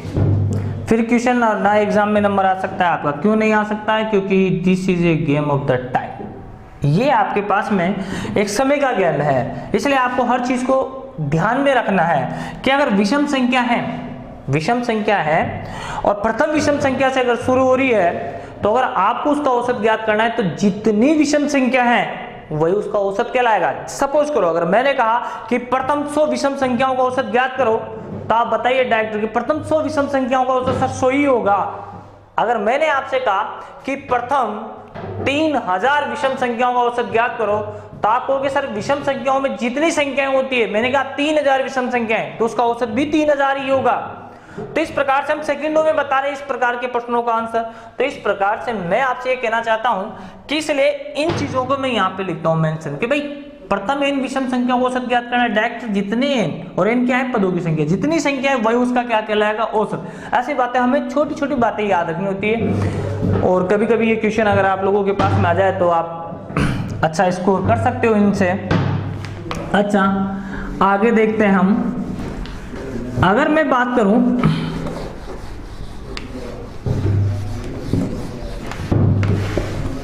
फिर क्वेश्चन ना एग्जाम में नंबर आ सकता है आपका। क्यों नहीं आ सकता है? क्योंकि this is a game of the time. ये आपके पास में एक समय का गेम है, इसलिए आपको हर चीज को ध्यान में रखना है कि अगर विषम संख्या है और प्रथम विषम संख्या से अगर शुरू हो रही है, तो अगर आपको उसका औसत ज्ञात करना है तो जितनी विषम संख्या है वही उसका औसत कहलाएगा। सपोज करो अगर मैंने कहा कि प्रथम 100 विषम संख्याओं का औसत ज्ञात करो, तो आप बताइए डायरेक्ट कि प्रथम 100 विषम संख्याओं का औसत 100 ही होगा। अगर मैंने आपसे कहा कि प्रथम 3000 विषम संख्याओं का औसत ज्ञात करो, तो आप कहोगे सर विषम संख्याओं में जितनी संख्याएं होती है, मैंने कहा 3000 विषम संख्याएं, तो उसका औसत भी 3000 ही होगा। तो इस प्रकार से हम सेकंडों में बता रहे हैं इस प्रकार के प्रश्नों का आंसर। तो इस प्रकार से मैं आपसे ये कहना चाहता हूं कि इसलिए इन चीजों को मैं यहाँ पे लिखता हूं मेंशन कि भाई प्रथम n विषम संख्या को औसत ज्ञात करना है। डायरेक्ट जितने n और n क्या है? पदों की संख्या, जितनी संख्या है वही उसका क्या कहलाएगा? औसत। ऐसी बातें हमें छोटी छोटी बातें याद रखनी होती है। और कभी कभी ये क्वेश्चन अगर आप लोगों के पास में आ जाए तो आप अच्छा स्कोर कर सकते हो इनसे। अच्छा आगे देखते हैं हम। अगर मैं बात करूं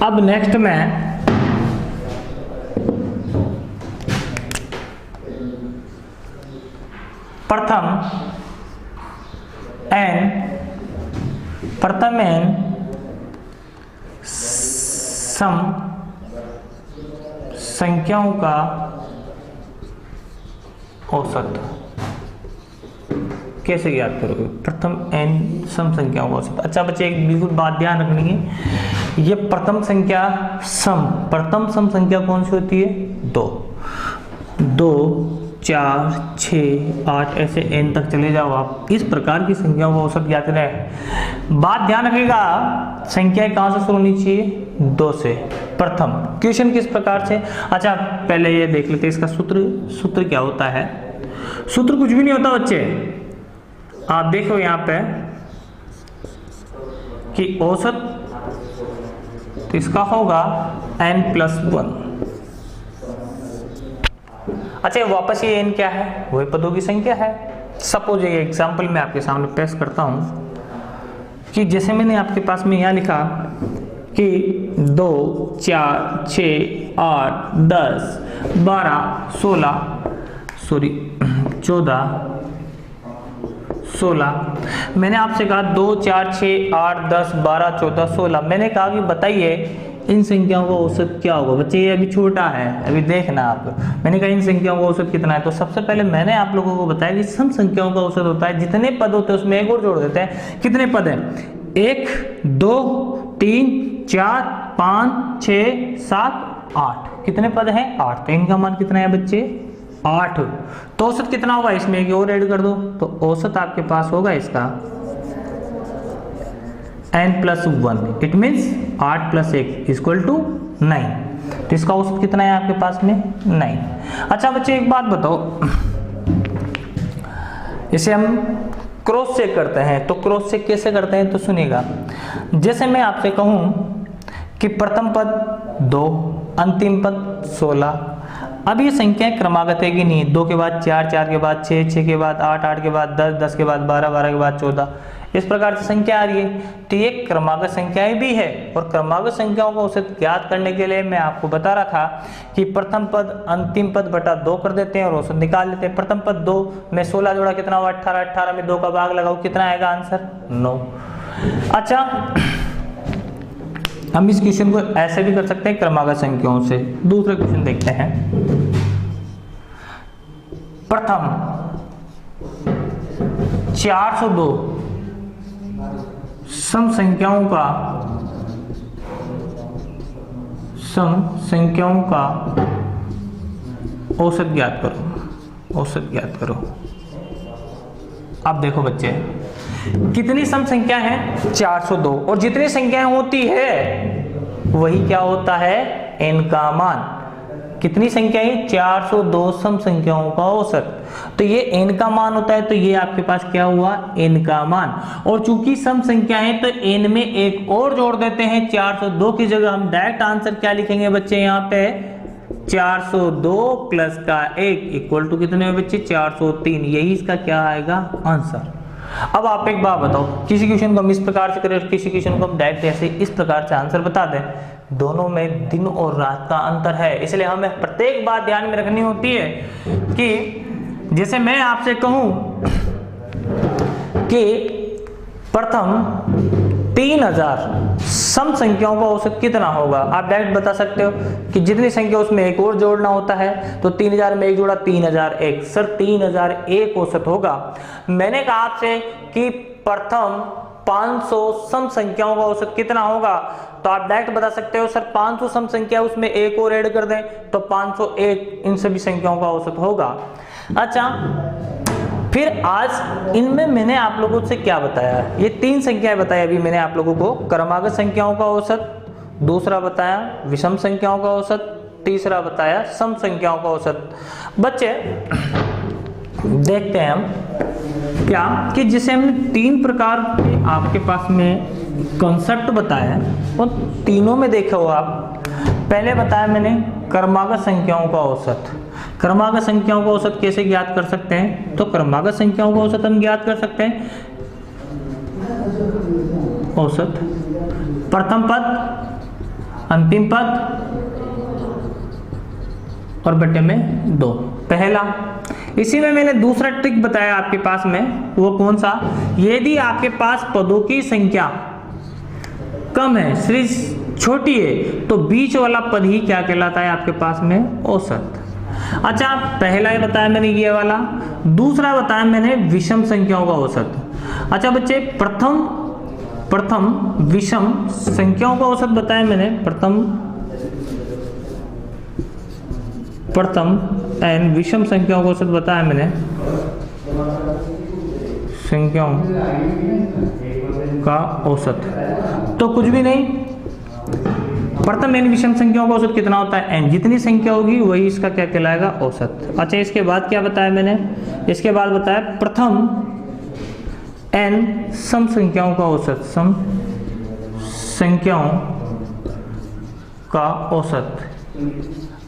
अब नेक्स्ट में प्रथम एन सम संख्याओं का औसत कैसे ज्ञात करोगे? प्रथम n सम संख्याओं का औसत। अच्छा बच्चे, एक बिल्कुल बात ध्यान रखनी है, ये प्रथम संख्या प्रथम सम संख्या कौन सी होती है? 2, 4, 6, 8 ऐसे n तक चले जाओ आप, इस प्रकार की संख्याओं का औसत ज्ञात करें। बात ध्यान रखिएगा, संख्याएं कहां से शुरू होनी चाहिए? 2 से। प्रथम क्वेश्चन किस प्रकार से? अच्छा पहले ये देख लेते हैं इसका सूत्र क्या होता है। सूत्र कुछ भी नहीं होता बच्चे, आप देखो यहाँ पे कि औसत तो इसका होगा n+1। अच्छा वापस ये n क्या है? वही पदों की संख्या है। सपोज ये एग्जांपल मैं आपके सामने पेश करता हूँ कि जैसे मैंने आपके पास में यहाँ लिखा कि 2, 4, 6, 8, 10, 12, 14, 16। मैंने आपसे कहा 2, 4, 6, 8, 10, 12, 14, 16। मैंने कहा कि बताइए इन संख्याओं का औसत क्या होगा? बच्चे ये अभी छोटा है, अभी देखना आप। मैंने कहा इन संख्याओं का औसत कितना है? तो सबसे पहले मैंने आप लोगों को बताया कि सम संख्याओं का औसत होता है, जितने पद होते हैं उसमें एक और जोड़ देते हैं। कितने पद हैं? 1, 2, 3, 4, 5, 6, 7, 8। कितने पद हैं? 8। तो इनका मान कितना है बच्चे? 8। तो औसत कितना होगा? इसमें एक और ऐड कर दो, तो औसत आपके पास होगा इसका n+1। It means 8 + 1 = 9। तो इसका औसत कितना है आपके पास में? 9। अच्छा बच्चे एक बात बताओ, इसे हम क्रॉस चेक करते हैं। तो क्रॉस चेक कैसे करते हैं? तो सुनिएगा, जैसे मैं आपसे कहूं कि प्रथम पद 2, अंतिम पद 16। अब ये संख्याएं क्रमागत है कि नहीं? 2 के बाद 4, 4 के बाद 6, 6 के बाद 8, 8 के बाद 10, 10 के बाद 12, 12 के बाद 14, इस प्रकार से संख्या आ रही है। तो ये क्रमागत संख्याएं भी है, और क्रमागत संख्याओं का औसत ज्ञात करने के लिए मैं आपको बता रहा था कि प्रथम पद अंतिम पद बटा 2 कर देते हैं और औसत निकाल लेते हैं। प्रथम पद 2 में 16 जोड़ा कितना हुआ? 18। 18 में 2 का भाग लगाओ, कितना आएगा आंसर? 9। अच्छा हम इस क्वेश्चन को ऐसे भी कर सकते हैं क्रमागत संख्याओं से। दूसरा क्वेश्चन देखते हैं। प्रथम 402 सम संख्याओं का औसत ज्ञात करो। औसत ज्ञात करो। अब देखो बच्चे, कितनी सम संख्या है? 402। और जितनी संख्याएं होती है वही क्या होता है? n का मान। कितनी संख्याएं? 402 सम संख्याओं का औसत। तो ये n का मान होता है, तो ये आपके पास क्या हुआ? n का मान। और चूंकि सम संख्याएं तो n में एक और जोड़ देते हैं। 402 की जगह हम डायरेक्ट आंसर क्या लिखेंगे बच्चे? यहाँ पे 402 + का 1 = कितने हैं बच्चे? 403। यही इसका क्या आएगा? आंसर। अब आप एक बात बताओ, किसी क्वेश्चन को हम इस प्रकार से करें, किसी क्वेश्चन को हम डायरेक्ट ऐसे इस प्रकार से आंसर बता दें, दोनों में दिन और रात का अंतर है। इसलिए हमें प्रत्येक बात ध्यान में रखनी होती है कि जैसे मैं आपसे कहूं कि प्रथम 3000 सम संख्याओं का औसत कितना होगा? आप डायरेक्ट बता सकते हो कि जितनी संख्या उसमें एक और जोड़ना होता है, तो 3000 में एक जोड़ा 3001। सर 3001 औसत होगा। मैंने कहा आपसे कि प्रथम 500 सम संख्याओं का औसत कितना होगा, तो आप डायरेक्ट बता सकते हो सर 500 सम संख्या उसमें एक और ऐड कर दें तो 501 इन सभी संख्याओं का औसत होगा। अच्छा फिर आज इनमें मैंने आप लोगों से क्या बताया? ये 3 संख्याएं बताई अभी मैंने आप लोगों को। क्रमागत संख्याओं का औसत, दूसरा बताया विषम संख्याओं का औसत, तीसरा बताया सम संख्याओं का औसत। बच्चे देखते हैं हम क्या कि जिसे हमने 3 प्रकार के आपके पास में कॉन्सेप्ट बताया, उन तीनों में देखो आप। पहले बताया मैंने क्रमागत संख्याओं का औसत। क्रमागत संख्याओं का औसत कैसे ज्ञात कर सकते हैं? तो क्रमागत संख्याओं का औसत हम ज्ञात कर सकते हैं। औसत प्रथम पद अंतिम पद और बटे में 2, पहला। इसी में मैंने दूसरा ट्रिक बताया आपके पास में, वो कौन सा, यदि आपके पास पदों की संख्या कम है, सीरीज छोटी है, तो बीच वाला पद ही क्या कहलाता है आपके पास में, औसत। अच्छा, पहला ही बताया मैंने ये वाला, दूसरा बताया मैंने विषम संख्याओं का औसत। अच्छा बच्चे, प्रथम विषम संख्याओं का औसत बताया मैंने, प्रथम एन विषम संख्याओं का औसत बताया मैंने, संख्याओं का औसत तो कुछ भी नहीं, प्रथम एन विषम संख्याओं का औसत कितना होता है, एन, जितनी संख्या होगी वही इसका क्या कहलाएगा, औसत। अच्छा, इसके बाद क्या बताया मैंने, इसके बाद बताया प्रथम एन सम संख्याओं का औसत, सम संख्याओं का औसत।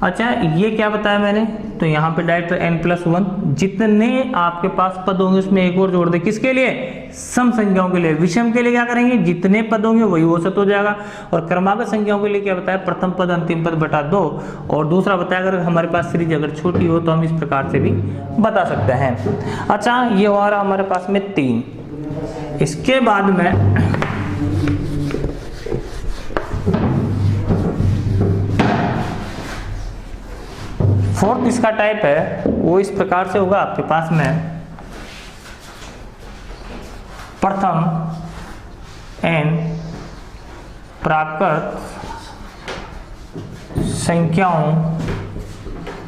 अच्छा, ये क्या बताया मैंने, तो यहाँ पे डायरेक्ट n+1, जितने आपके पास पद होंगे उसमें एक और जोड़ दे, किसके लिए, सम संख्याओं के लिए। विषम के लिए क्या करेंगे, जितने पद होंगे वही औसत हो जाएगा। और क्रमागत संख्याओं के लिए क्या बताया, प्रथम पद अंतिम पद बटा 2। और दूसरा बताया अगर हमारे पास सीरीज अगर छोटी हो तो हम इस प्रकार से भी बता सकते हैं। अच्छा, ये हो रहा हमारे पास में 3। इसके बाद में फोर्थ इसका टाइप है, वो इस प्रकार से होगा आपके पास में, प्रथम एन प्राकृत संख्याओं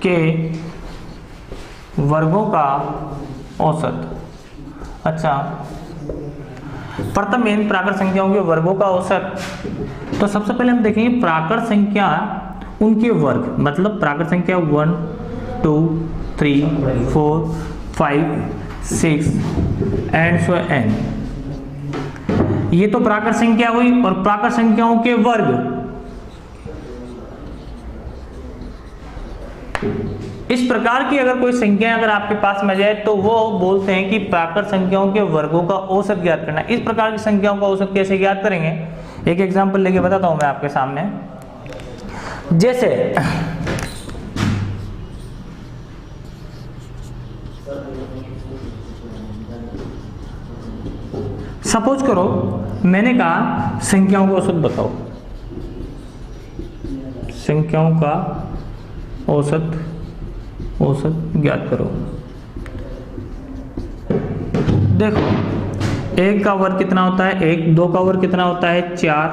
के वर्गों का औसत। अच्छा, प्रथम एन प्राकृत संख्याओं के वर्गों का औसत, तो सबसे पहले हम देखेंगे प्राकृत संख्या उनके वर्ग, मतलब प्राकृत संख्या 1 2 3 4 5 6 एंड सो एन, ये तो प्राकृत संख्या हुई। और प्राकृत संख्याओं के वर्ग, इस प्रकार की अगर कोई संख्या अगर आपके पास में जाए तो वो बोलते हैं कि प्राकृत संख्याओं के वर्गों का औसत ज्ञात करना। इस प्रकार की संख्याओं का औसत कैसे ज्ञात करेंगे, एक एग्जांपल लेके बताता हूं मैं आपके सामने। जैसे सपोज करो मैंने कहा संख्याओं का औसत बताओ, संख्याओं का औसत ज्ञात करो। देखो, 1 का वर्ग कितना होता है 1, 2 का वर्ग कितना होता है 4,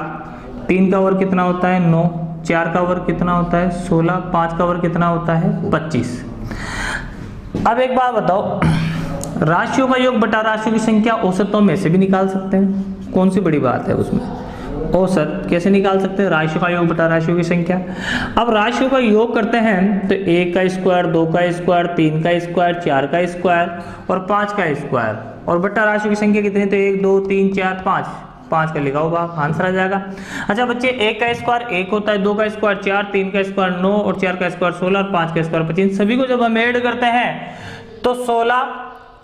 3 का वर्ग कितना होता है 9, 4 का वर्ग कितना होता है 16, 5 का वर्ग कितना होता है 25। अब एक बात बताओ, राशियों का योग बटा राशियों की संख्या औसतों में से भी निकाल सकते हैं, कौन सी बड़ी बात है उसमें। औसत कैसे निकाल सकते हैं, राशियों का योग बटा राशियों की संख्या। अब राशियों का योग करते हैं तो 1 का स्क्वायर, 2 का स्क्वायर, 3 का स्क्वायर, 4 का स्क्वायर और 5 का स्क्वायर, और बटा राशियों की संख्या कितनी, तो 1 2 3 4 5 का लिखा होगा, आंसर आ जाएगा। अच्छा बच्चे, 1 का स्क्वायर 1 होता है, 2 का स्क्वायर 4, 3 का स्क्वायर 9 और 4 का स्क्वायर 16 और 5 का स्क्वायर 25। सभी को जब हम ऐड करते हैं तो 16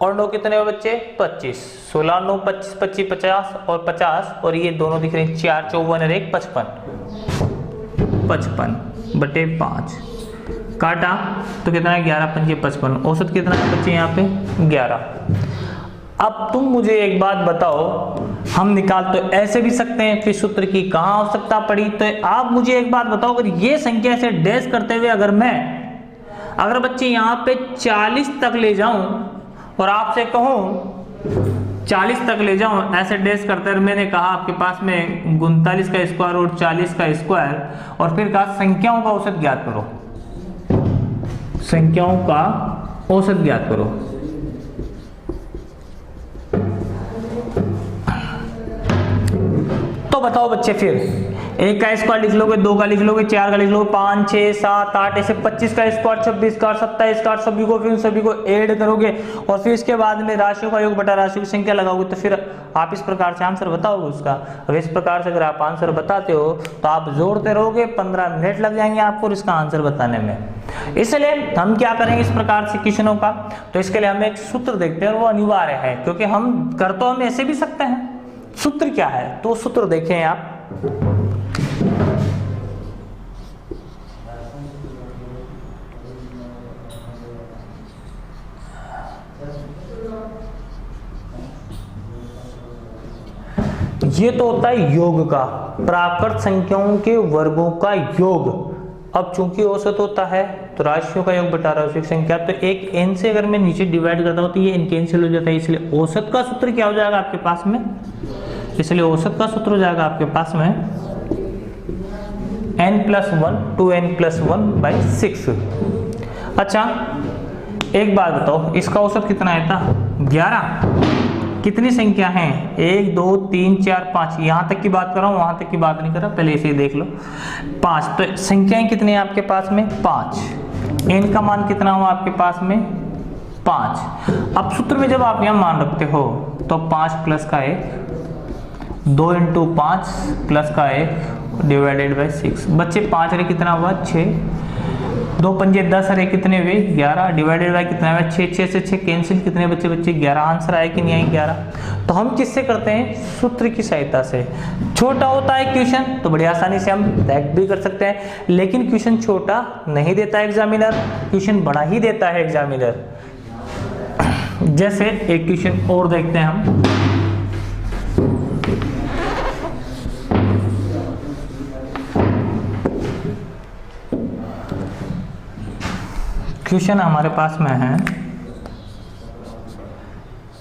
और 9 कितने हुए बच्चे 25, 16 9 25 25 50 और 50, और ये दोनों दिख रहे हैं 4 54 और 1 55 बटे 5 काटा तो कितना है 11 5 55। औसत कितना है बच्चे यहाँ पे 11। अब तुम मुझे एक बात बताओ, हम निकाल तो ऐसे भी सकते हैं, फिर सूत्र की कहाँ आवश्यकता पड़ी। तो आप मुझे एक बात बताओ, अगर ये संख्या से डैश करते हुए अगर बच्चे यहाँ पे 40 तक ले जाऊं और आपसे कहूं 40 तक ले जाऊं ऐसे डैश करते हुए, मैंने कहा आपके पास में 39 का स्क्वायर और 40 का स्क्वायर, और फिर कहा संख्याओं का औसत ज्ञात करो, संख्याओं का औसत ज्ञात करो। तो बताओ बच्चे, फिर 1 का स्क्वायर लिख लोगे, 2 का लिख लोगे, 4 का लिख लोगे, 5 6 7 8 ऐसे 25 का स्क्वायर, 26 का, 27 का, सभी को फिर सभी को ऐड करोगे और फिर इसके बाद में राशियों का योग बटा राशियों की संख्या लगाओगे, तो फिर आप इस प्रकार से आंसर बताओगे उसका। और इस प्रकार से अगर आप आंसर बताते हो तो आप जोड़ते रहोगे, 15 मिनट लग जाएंगे आपको इसका आंसर बताने में। इसलिए हम क्या करेंगे इस प्रकार से क्वेश्चनों का, तो इसके लिए हम एक सूत्र देखते हैं और वो अनिवार्य है, क्योंकि हम कर तो हम ऐसे भी सकते हैं। सूत्र क्या है, तो सूत्र देखें आप, ये तो होता है योग का, प्राकृत संख्याओं के वर्गों का योग। अब चूंकि औसत होता है तो राशियों का योग बटा राशियों की संख्या, तो एक n से अगर मैं नीचे डिवाइड करता हूं तो ये n कैंसिल हो जाता है, इसलिए औसत का सूत्र क्या हो जाएगा आपके पास में, इसलिए औसत का सूत्र हो जाएगा आपके पास में n+1 2n+1/6। अच्छा एक बात बताओ, इसका औसत कितना आया था 11। कितनी संख्या हैं 1 2 3 4 5, यहां तक की बात कर रहा हूं, वहां तक की बात नहीं कर रहा, पहले इसे देख लो 5। तो संख्याएं कितनी है आपके पास में 5, n का मान कितना हुआ आपके पास में 5। अब सूत्र में जब आप यहां मान रखते हो तो 5 प्लस का 1, 2 × 5 प्लस का 1 डिवाइडेड बाई 6। बच्चे 5 रे कितना हुआ 6, 2 पंजे 10 रे कितने हुए 11 डिवाइडेड बाई कितना हुआ 6, 6 से 6 कैंसिल, कितने बच्चे 11। आंसर आया कि नहीं आई 11। तो हम किससे करते हैं सूत्र की सहायता से। छोटा होता है क्वेश्चन तो बड़ी आसानी से हम डायरेक्ट भी कर सकते हैं, लेकिन क्वेश्चन छोटा नहीं देता है एग्जामिनर, क्वेश्चन बड़ा ही देता है एग्जामिनर। जैसे एक क्वेश्चन और देखते हैं हम, क्वेश्चन हमारे पास में है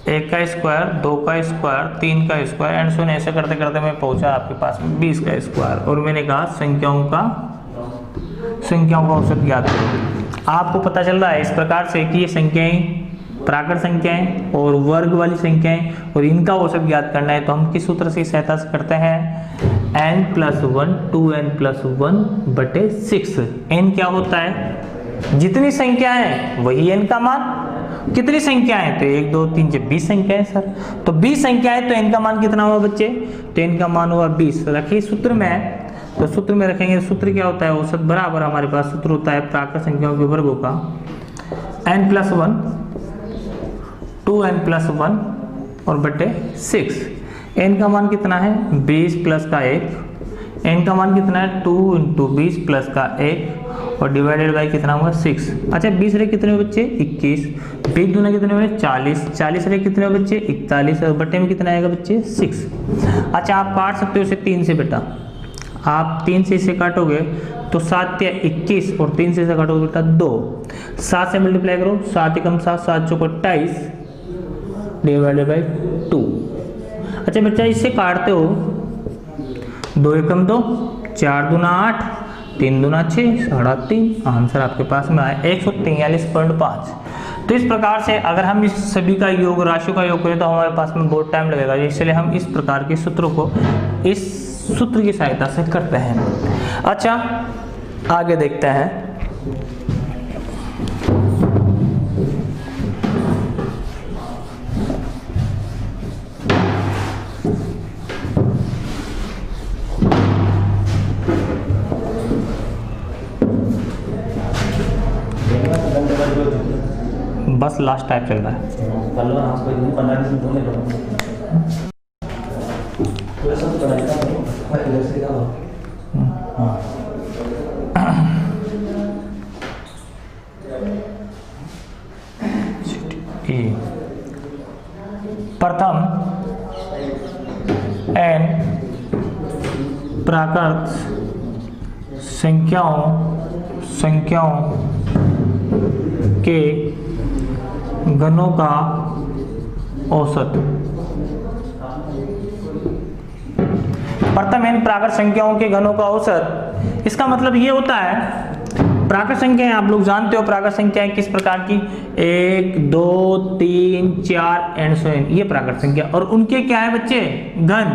1 का स्क्वायर 2 का स्क्वायर 3 का स्क्वायर एंड सो ऐसे करते करते मैं पहुंचा आपके पास में 20 का स्क्वायर, और मैंने कहा संख्याओं का औसत ज्ञात करो। आपको पता चल रहा है इस प्रकार से कि ये संख्याएं प्राकृत संख्याएं और वर्ग वाली संख्याएं और इनका औसत ज्ञात करना है, तो हम किस सूत्र से सहायता से करते हैं n+1 2n+1/6। n क्या होता है, जितनी संख्या है वही n का मान। कितनी संख्या है तो 1 2 3 4 20 संख्या है सर, तो 20 संख्या है तो n का मान कितना हुआ बच्चे, तो n का मान हुआ 20। रखिए सूत्र में, तो सूत्र में रखेंगे, सूत्र क्या होता है औसत बराबर हमारे पास सूत्र होता है प्राकृत संख्याओं के वर्गों का n+1 2n+1 और बटे 6। n का मान कितना है 20 प्लस का 1, n का मान कितना है 2 × 20 प्लस का 1 और डिवाइडेड बाई कितना हुआ 6। अच्छा 20 रे कितने हुए बच्चे 21, 20 दूना कितने हुए 40, 40 रे कितने हुए बच्चे 41 और बट्टे में कितना आएगा बच्चे 6। अच्छा आप काट सकते हो इसे 3 से बेटा, आप 3 से इसे काटोगे तो 7 या 21 और 3 से इसे काटोगे बेटा 2, 7 से मल्टीप्लाई करो 7 × 7 7 × 28 डिवाइडेड बाई 2। अच्छा बच्चा इससे काटते हो 2 × 2 4 दूना 8 3 दूना 6 3.5, आंसर आपके पास में आया 143.5। तो इस प्रकार से अगर हम इस सभी का योग राशियों का योग करें तो हमारे पास में बहुत टाइम लगेगा, इसलिए हम इस प्रकार के सूत्रों को इस सूत्र की सहायता से करते हैं। अच्छा आगे देखते हैं, बस लास्ट टाइप चल रहा है। प्रथम n प्राकृत संख्याओं के घनों का औसत। प्रथम n प्राकृत संख्याओं के घनों का औसत, इसका मतलब ये होता है प्राकृत संख्याएं आप लोग जानते हो, प्राकृत संख्याएं किस प्रकार की 1 2 3 4 एंड सो ऑन, ये प्राकृत संख्या और उनके क्या है बच्चे घन,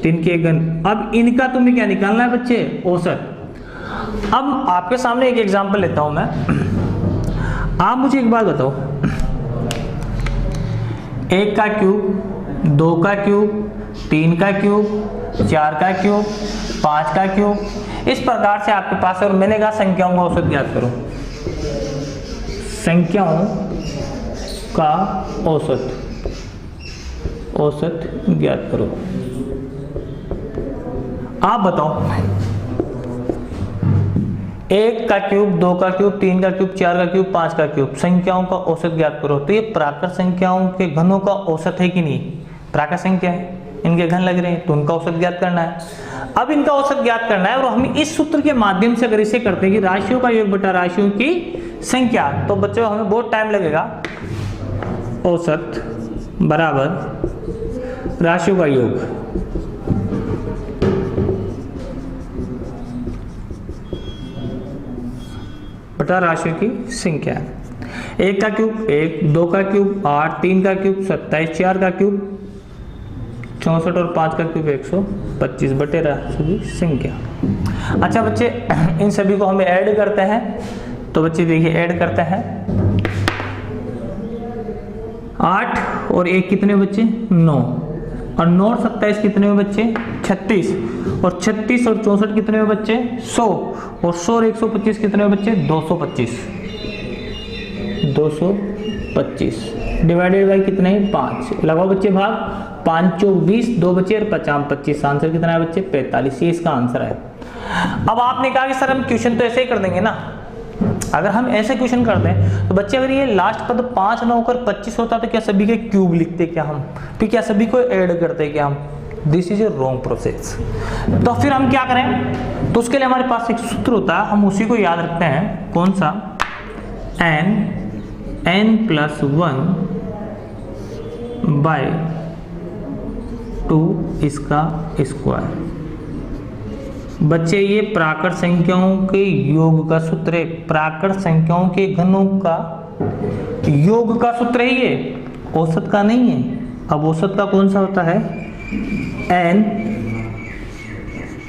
3 के घन। अब इनका तुम्हें क्या निकालना है बच्चे औसत। अब आपके सामने एक एग्जांपल लेता हूं मैं, आप मुझे एक बात बताओ, 1 का क्यूब 2 का क्यूब 3 का क्यूब 4 का क्यूब 5 का क्यूब, इस प्रकार से आपके पास है और मैंने कहा संख्याओं का औसत ज्ञात करो। संख्याओं का औसत ज्ञात करो। आप बताओ 1 का क्यूब 2 का क्यूब 3 का क्यूब 4 का क्यूब 5 का क्यूब, संख्याओं का औसत ज्ञात करो। तो ये प्राकृत संख्याओं के घनों का औसत है कि नहीं, प्राकृत संख्या है, इनके घन लग रहे हैं, तो उनका औसत ज्ञात करना है। अब इनका औसत ज्ञात करना है और हम इस सूत्र के माध्यम से अगर इसे करते हैं कि राशियों का योग बटा राशियों की संख्या, तो बच्चों हमें बहुत टाइम लगेगा। औसत बराबर राशियों का योग बटा राशियों की संख्या। 1 का क्यूब 1, 2 का क्यूब 8, 3 का क्यूब 27, 4 का क्यूब 64 और 5 का क्यूब 125 बटे राशियों की संख्या। अच्छा बच्चे, इन सभी को हमें ऐड करते हैं, तो बच्चे देखिए ऐड करते हैं। 8 और 1 कितने बच्चे 9, और 9 और 27 कितने में बच्चे 36, और 36 और 64 कितने में बच्चे 100, और 100 और 125 कितने में बच्चे 225 डिवाइडेड बाई कितने 5। लगाओ बच्चे भाग, 5 चौक 20, 2 बचे और 50 25, आंसर कितना है बच्चे 45। ये इसका आंसर है। अब आपने कहा कि सर हम क्वेश्चन तो ऐसे ही कर देंगे ना, अगर हम ऐसे क्वेश्चन करते हैं तो बच्चे अगर ये लास्ट पद 5 ना होकर 25 होता तो क्या सभी के क्यूब लिखते क्या हम, फिर क्या सभी को ऐड करते क्या हम? This is a wrong process. तो फिर हम क्या करें, तो उसके लिए हमारे पास एक सूत्र होता है, हम उसी को याद रखते हैं। कौन सा? n प्लस 1 बाय 2 इसका स्क्वायर। बच्चे ये प्राकृत संख्याओं के योग का सूत्र है, प्राकृत संख्याओं के घनों का योग का सूत्र है ये, औसत का नहीं है। अब औसत का कौन सा होता है?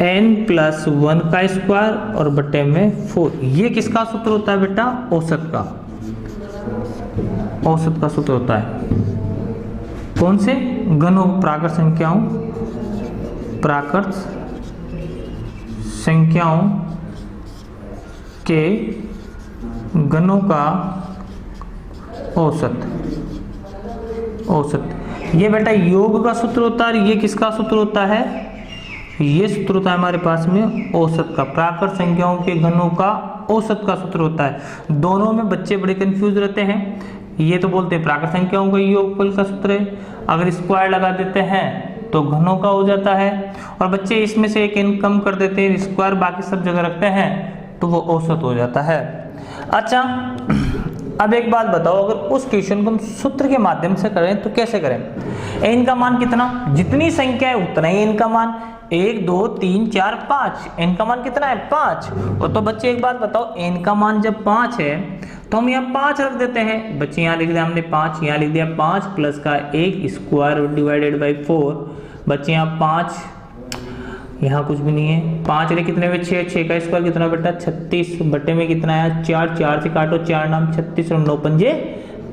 n प्लस 1 का स्क्वायर और बटे में 4। ये किसका सूत्र होता है बेटा? औसत का, औसत का सूत्र होता है। कौन से? घनों, प्राकृत संख्याओं, प्राकृत संख्याओं के घनों का औसत, औसत। ये बेटा योग का सूत्र होता है, ये किसका सूत्र होता है? ये सूत्र होता है हमारे पास में औसत का, प्राकृत संख्याओं के घनों का औसत का सूत्र होता है। दोनों में बच्चे बड़े कंफ्यूज रहते हैं। ये तो बोलते हैं प्राकृत संख्याओं का योगफल का सूत्र है, अगर स्क्वायर लगा देते हैं तो घनों का हो जाता है, और बच्चे इसमें से एक n कम कर देते हैं, स्क्वायर बाकी सब जगह रखते हैं तो वो औसत हो जाता है। अच्छा अब एक बात बताओ, अगर उस क्वेश्चन को हम सूत्र के माध्यम से करें तो कैसे करें? n का मान कितना? जितनी संख्या है उतना ही n का मान, 1 2 3 4 5, n का मान कितना है 5। और तो बच्चे एक बात बताओ, n का मान जब 5 है तो हम यहाँ 5 रख देते हैं। बच्चे यहाँ लिख दिया हमने 5, यहाँ लिख दिया 5 प्लस का 1 स्क्वायर डिवाइडेड बाई 4। बच्चे यहाँ 5, यहाँ कुछ भी नहीं है, 5 रे कितने में 6, 6 का स्क्वायर कितना बेटा 36, बटे में कितना है 4, 4 से काटो 4 नाम 36 और 9 पंजे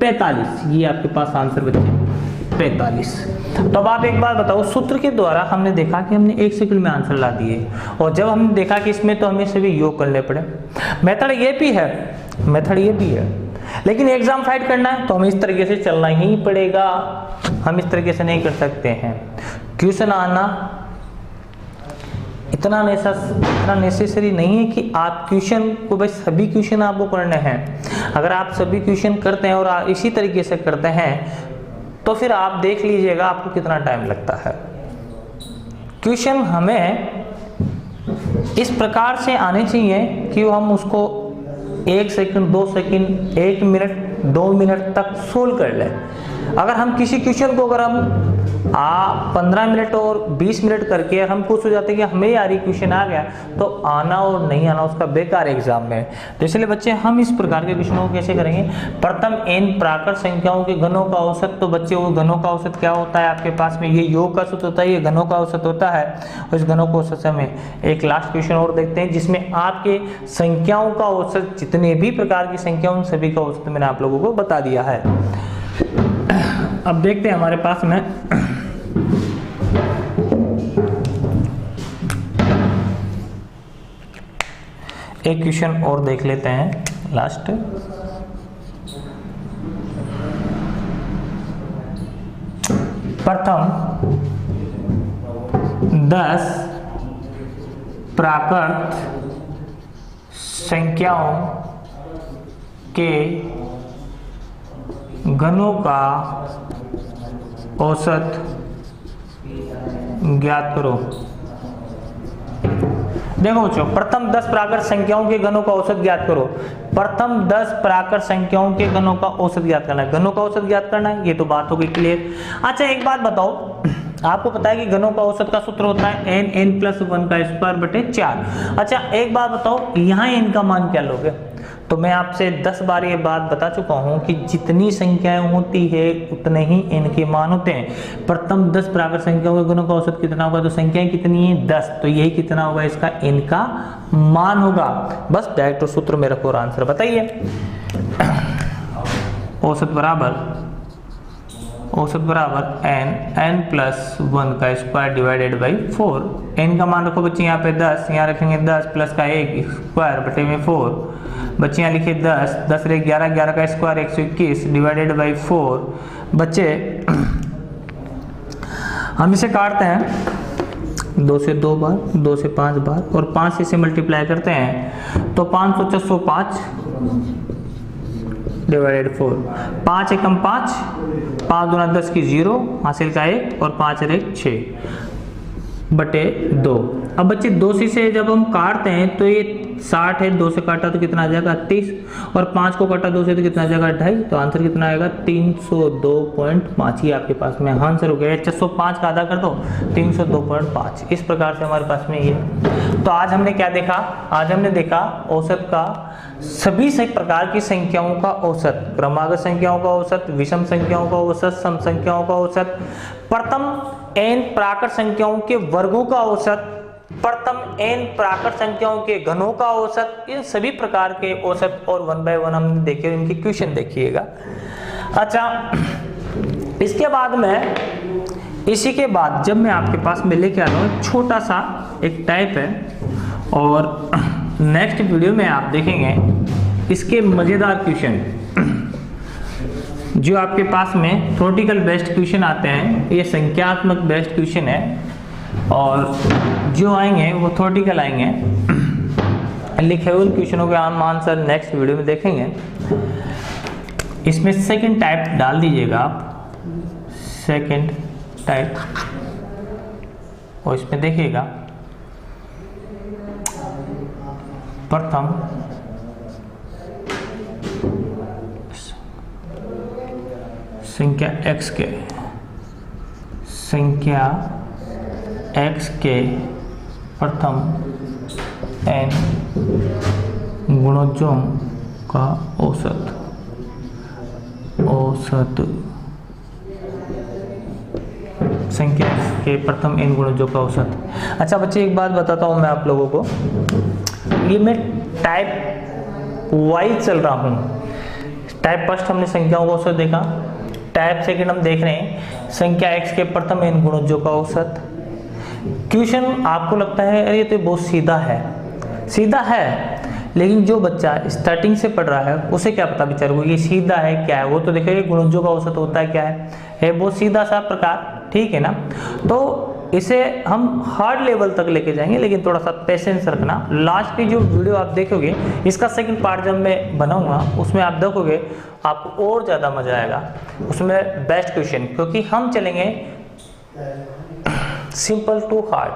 45। ये आपके पास आंसर बच्चे 45। तो अब आप एक बार बताओ, सूत्र के द्वारा हमने देखा कि हमने 1 सेकंड में आंसर ला दिए, और जब हमने देखा कि इसमें तो हमें सभी योग करने पड़े। मेथड ये भी है, मेथड ये भी है, लेकिन एग्जाम फाइट करना है तो हमें इस तरीके से चलना ही पड़ेगा, हम इस तरीके से नहीं कर सकते हैं। क्वेश्चन आना इतना नेसेसरी नहीं है कि आप क्वेश्चन को, भाई सभी क्वेश्चन आपको करने हैं। अगर आप सभी क्वेश्चन करते हैं और इसी तरीके से करते हैं तो फिर आप देख लीजिएगा आपको कितना टाइम लगता है। क्वेश्चन हमें इस प्रकार से आने चाहिए कि हम उसको 1 सेकंड 2 सेकंड 1 मिनट 2 मिनट तक सोल्व कर लें। अगर हम किसी क्वेश्चन को अगर हम 15 मिनट और 20 मिनट करके हम खुश हो जाते हैं कि हमें यार ये क्वेश्चन आ गया, तो आना और नहीं आना उसका बेकार एग्जाम में। तो इसलिए बच्चे हम इस प्रकार के क्वेश्चनों को कैसे करेंगे? प्रथम n प्राकृत संख्याओं के घनों का औसत। तो बच्चे वो घनों का औसत क्या होता है आपके पास में? ये योग का सूत्र होता है, ये घनों का औसत होता है। और इस घनों का औसत से हमें एक लास्ट क्वेश्चन और देखते हैं जिसमें आपके संख्याओं का औसत, जितने भी प्रकार की संख्या उन सभी का औसत मैंने आप लोगों को बता दिया है। अब देखते हैं हमारे पास में एक क्वेश्चन और देख लेते हैं लास्ट। प्रथम 10 प्राकृत संख्याओं के घनों का औसत ज्ञात करो। देखो बच्चों, प्रथम 10 प्राकृत संख्याओं के घनों का औसत ज्ञात करो। प्रथम 10 प्राकृत संख्याओं के घनों का औसत ज्ञात करना है। घनों का औसत ज्ञात करना है, ये तो बात हो गई क्लियर। अच्छा एक बात बताओ, आपको पता है कि घनों का औसत का सूत्र होता है n + 1 का स्क्वायर बटे 4। अच्छा एक बात बताओ, यहाँ n का मान क्या लोगे? तो मैं आपसे 10 बार ये बात बता चुका हूँ कि जितनी संख्याएं होती है उतने ही n के मान होते हैं। प्रथम 10 प्राकृत संख्याओं के घनों का औसत कितना होगा? तो संख्याएं कितनी है? 10, तो यही कितना होगा? इसका n का मान होगा। बस डायरेक्ट सूत्र में रखो और आंसर बताइए। औसत बराबर n + 1 का स्क्वायर डिवाइडेड बाई 4। n का मान रखो बच्चे यहाँ पे 10, यहाँ रखेंगे 10 प्लस का 1 स्क्वायर बटे में 4। बच्चे यहाँ लिखे 10, 10 रे 11, 11 का स्क्वायर 121 डिवाइडेड बाई 4। बच्चे हम इसे काटते हैं 2 से 2 बार, 2 से 5 बार और 5 से इसे मल्टीप्लाई करते हैं तो 500 405 डिवाइडेड 4। 5 एकम 5, 5 दूना 10 की 0, हासिल का 1 और 5 रे 6 बटे 2। अब बच्चे 2 से जब हम काटते हैं तो ये 60 है, 2 से काटा तो कितना आ जाएगा? 30 और 5 को काटा 2 से तो कितना आ जाएगा? 2.5। तो आंसर कितना आएगा? 302.5। ये आपके पास में आंसर हो गया। 605 का आधा कर दो 302.5। इस प्रकार से हमारे पास में ये। तो आज हमने क्या देखा? आज हमने देखा औसत का सभी प्रकार की संख्याओं का औसत, क्रमागत संख्याओं का औसत, विषम संख्याओं का औसत, सम संख्याओं का औसत, प्रथम n प्राकृत संख्याओं के वर्गों का औसत, प्रथम n प्राकृत संख्याओं के घनों का औसत, इन सभी प्रकार के औसत और 1 बाय 1 हमने देखे, इनकी क्वेश्चन देखिएगा। अच्छा इसके बाद में, इसी के बाद जब मैं आपके पास में लेके आ रहा हूँ छोटा सा एक टाइप है और नेक्स्ट वीडियो में आप देखेंगे इसके मजेदार क्वेश्चन जो आपके पास में थ्योरेटिकल बेस्ड क्वेश्चन आते हैं। ये संख्यात्मक बेस्ड क्वेश्चन है और जो आएंगे वो थ्योरेटिकल आएंगे। लिखे हुए क्वेश्चनों के आंसर नेक्स्ट वीडियो में देखेंगे। इसमें सेकंड टाइप डाल दीजिएगा आप, सेकंड टाइप, और इसमें देखिएगा प्रथम संख्या x के प्रथम n गुणोज्जों का औसत संख्या के प्रथम n गुणोज्जों का औसत। अच्छा बच्चे एक बात बताता हूँ मैं आप लोगों को, ये मैं टाइप वाइज चल रहा हूँ। टाइप फर्स्ट हमने संख्याओं का औसत देखा, टाइप सेकंड हम देख रहे हैं संख्या x के प्रथम n गुणोज्जों का औसत। क्वेश्चन आपको लगता है अरे ये तो बहुत सीधा है, लेकिन जो बच्चा स्टार्टिंग से पढ़ रहा है उसे क्या पता बेचारे को ये सीधा है क्या है। वो तो देखिए गुणोज्जों का औसत होता है क्या है बहुत सीधा सा प्रकार, ठीक है ना। तो इसे हम हार्ड लेवल तक लेके जाएंगे, लेकिन थोड़ा सा पेशेंस रखना। लास्ट की जो वीडियो आप देखोगे, इसका सेकंड पार्ट जब मैं बनाऊंगा उसमें आप देखोगे आपको और ज़्यादा मजा आएगा। उसमें बेस्ट क्वेश्चन, क्योंकि हम चलेंगे सिंपल टू हार्ड।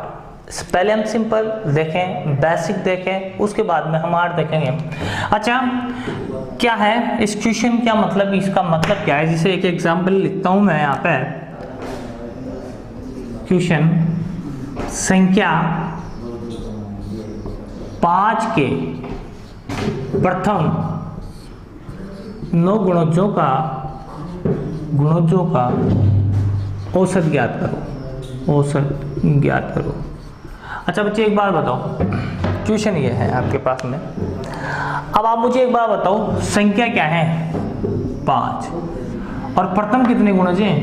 पहले हम सिंपल देखें, बेसिक देखें, उसके बाद में हम हार्ड देखेंगे। अच्छा क्या है इस क्वेश्चन, क्या मतलब, इसका मतलब क्या है? जिसे एक एग्जाम्पल लिखता हूँ मैं यहाँ पे। क्वेश्चन संख्या 5 के प्रथम 9 गुणोज्जों का औसत ज्ञात करो। अच्छा बच्चे एक बार बताओ, क्वेश्चन ये है आपके पास में। अब आप मुझे एक बार बताओ संख्या क्या है? 5 और प्रथम कितने गुणज हैं?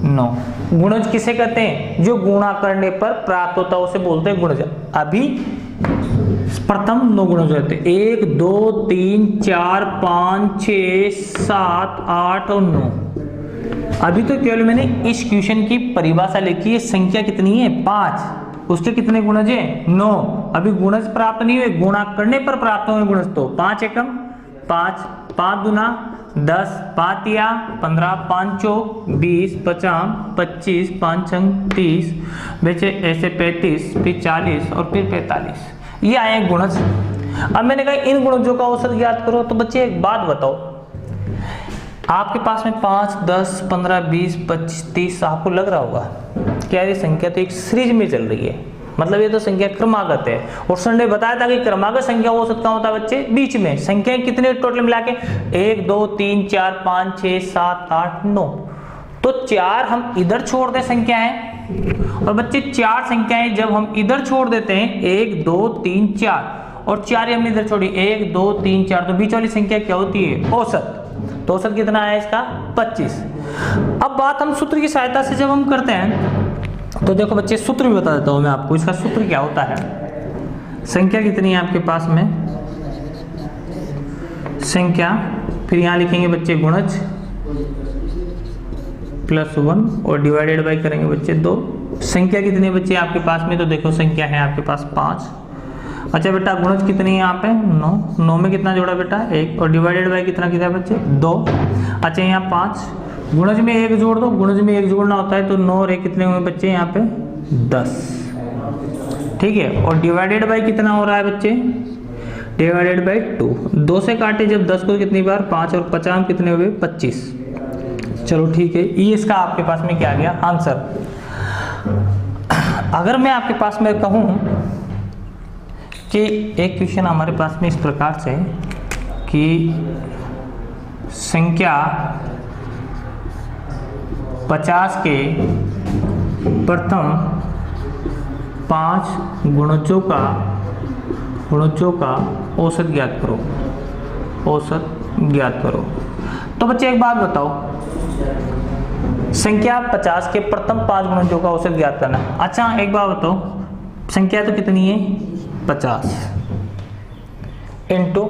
9। गुणज किसे कहते हैं? जो गुणा करने पर प्राप्त होता है उसे बोलते हैं गुणज। अभी प्रथम 9 गुणज होते हैं, 1 2 3 4 5 6 7 8 और 9। अभी तो केवल मैंने इस क्वेश्चन की परिभाषा लिखी है। संख्या कितनी है? 5, उसके कितने गुणज हैं? 9। अभी गुणज प्राप्त नहीं हुए, गुणा करने पर प्राप्त हुए गुणज। तो 5 एकम 5, 5 दूना 10, 5 या 15, 5 चौक 20, 50, 25, 5 अंक 30, बचे ऐसे 35, फिर 40 और फिर 45। ये आए गुणज। अब मैंने कहा इन गुणजों का औसत ज्ञात करो। तो बच्चे एक बात बताओ, आपके पास में 5, 10, 15, 20, 25, 30 आपको लग रहा होगा क्या ये संख्या तो एक सीरीज में चल रही है, मतलब ये तो संख्या क्रमागत है। और संडे बताया था कि क्रमागत संख्या औसत कहाँ होता है बच्चे, बीच में। संख्याएं कितने टोटल मिला के 1, 2, 3, 4, 5, 6, 7, 8, 9। तो 4 हम इधर छोड़ दें संख्याएं, और बच्चे 4 संख्याएं जब हम इधर छोड़ देते हैं 1, 2, 3, 4 और 4 हमने इधर छोड़ी 1, 2, 3, 4, तो बीच वाली संख्या क्या होती है, औसत। तो औसत कितना है इसका 25। अब बात हम सूत्र की सहायता से जब हम करते हैं तो देखो बच्चे सूत्र भी बता देता हूं मैं आपको। इसका सूत्र क्या होता है, संख्या कितनी है आपके पास में, संख्या, फिर यहां लिखेंगे बच्चे गुणज +1 और डिवाइडेड बाई करेंगे बच्चे 2। संख्या कितनी बच्चे आपके पास में, तो देखो संख्या है आपके पास 5। अच्छा बेटा गुणज कितनी है यहाँ पे 9, 9 में कितना जोड़ा बेटा 1 और डिवाइडेड बाई कितना किया बच्चे 2। अच्छा यहाँ 5, गुणज में 1 जोड़ दो, गुणज में 1 जोड़ना होता है तो 9 और 1 कितने हुए बच्चे यहाँ पे 10, ठीक है। और डिवाइडेड बाई कितना हो रहा है बच्चे, डिवाइडेड बाई 2, 2 से काटे जब 10 को कितनी बार 5 और 50 कितने हुए 25। चलो ठीक है, ये इसका आपके पास में क्या आ गया आंसर। अगर मैं आपके पास में कहूँ कि एक क्वेश्चन हमारे पास में इस प्रकार से कि संख्या 50 के प्रथम 5 गुणजों का औसत ज्ञात करो, औसत ज्ञात करो। तो बच्चे एक बात बताओ, संख्या 50 के प्रथम 5 गुणजों का औसत ज्ञात करना। अच्छा एक बात बताओ, संख्या तो कितनी है 50 इंटू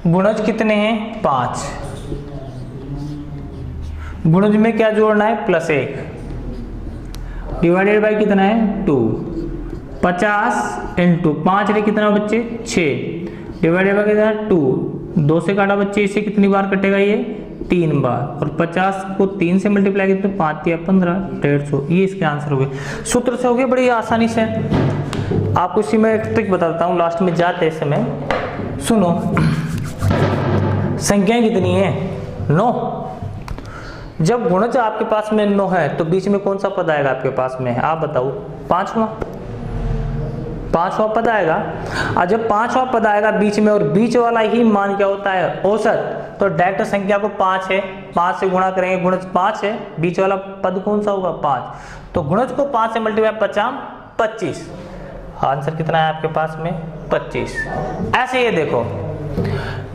गुणज कितने हैं 5, गुणज में क्या जोड़ना है +1, डिवाइडेड बाई कितना है 2, 50 इंटू 5 रे कितना बच्चे 6, डिवाइडेड बाई कितना 2, 2 से काटा बच्चे इसे कितनी बार कटेगा ये 3 बार, और 50 को 3 से मल्टीप्लाई करते तो 5 या 15, 150। ये इसके आंसर हो गए, सूत्र से हो गए बड़ी आसानी से। आपको इसी में एक ट्रिक बताता हूँ लास्ट में जाते समय, सुनो। संख्याएं कितनी है 9, जब गुणज आपके पास में 9 है तो बीच में कौन सा पद आएगा आपके पास में, आप बताओ 5वां पद आएगा। और जब 5वां पद आएगा बीच में और बीच वाला ही मान क्या होता है औसत, तो डायरेक्ट संख्या को 5 है 5 से गुणा करेंगे, गुणज 5 है, बीच वाला पद कौन सा होगा 5, तो गुणज को 5 से मल्टीप्लाई 50 25, आंसर कितना है आपके पास में 25। ऐसे ये देखो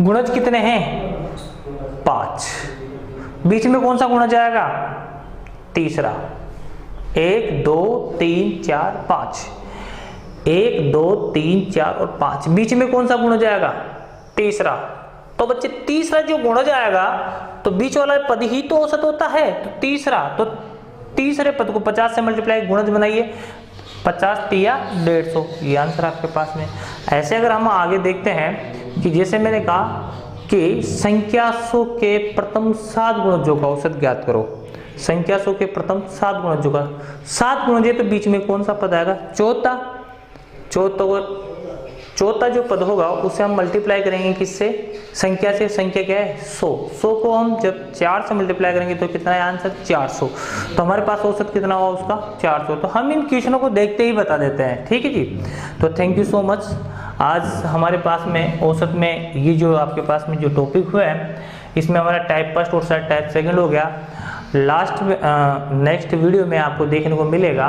गुणज कितने हैं 5, बीच में कौन सा गुणज आएगा तीसरा, 1 2 3 4 5, 1 2 3 4 और 5, बीच में कौन सा गुणज आएगा तीसरा। तो बच्चे तीसरा जो गुणज आएगा तो बीच वाला पद ही तो औसत होता है, तो तीसरा, तो तीसरे पद को 50 से मल्टीप्लाई गुणज बनाइए, 50 तिया 150, ये आंसर आपके पास में। ऐसे अगर हम आगे देखते हैं कि जैसे मैंने कहा कि संख्या 100 के प्रथम 7 गुणजों का औसत ज्ञात करो, संख्या 100 के प्रथम 7 गुणजों का, 7 गुणज तो बीच में कौन सा पद आएगा चौथा जो पद होगा उसे हम मल्टीप्लाई करेंगे किससे, संख्या से, संख्या क्या है 100, 100 को हम जब 4 से मल्टीप्लाई करेंगे तो कितना है आंसर 400, तो हमारे पास औसत कितना होगा उसका 400। तो हम इन क्वेश्चनों को देखते ही बता देते हैं, ठीक है जी। तो थैंक यू सो मच। आज हमारे पास में औसत में ये जो आपके पास में जो टॉपिक हुआ है इसमें हमारा टाइप फर्स्ट और टाइप सेकंड हो गया। लास्ट नेक्स्ट वीडियो में आपको देखने को मिलेगा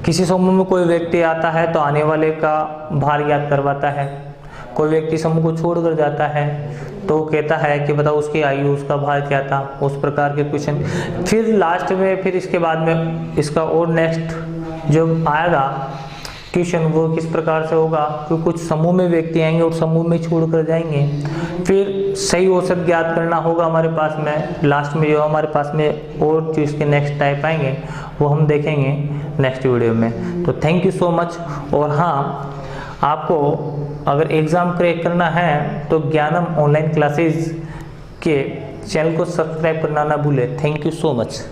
किसी समूह में कोई व्यक्ति आता है तो आने वाले का भार याद करवाता है, कोई व्यक्ति समूह को छोड़कर जाता है तो कहता है कि बताओ उसकी आयु उसका भार क्या था, उस प्रकार के क्वेश्चन। फिर लास्ट में फिर इसके बाद में इसका और नेक्स्ट जो आएगा क्वेश्चन वो किस प्रकार से होगा, क्योंकि कुछ समूह में व्यक्ति आएंगे और समूह में छोड़ कर जाएंगे, फिर सही औसत ज्ञात करना होगा हमारे पास में। लास्ट में जो हमारे पास में और जो इसके नेक्स्ट टाइप आएंगे वो हम देखेंगे नेक्स्ट वीडियो में। तो थैंक यू सो मच। और हाँ, आपको अगर एग्ज़ाम क्रैक करना है तो ज्ञानम ऑनलाइन क्लासेस के चैनल को सब्सक्राइब करना ना भूले। Thank you so much.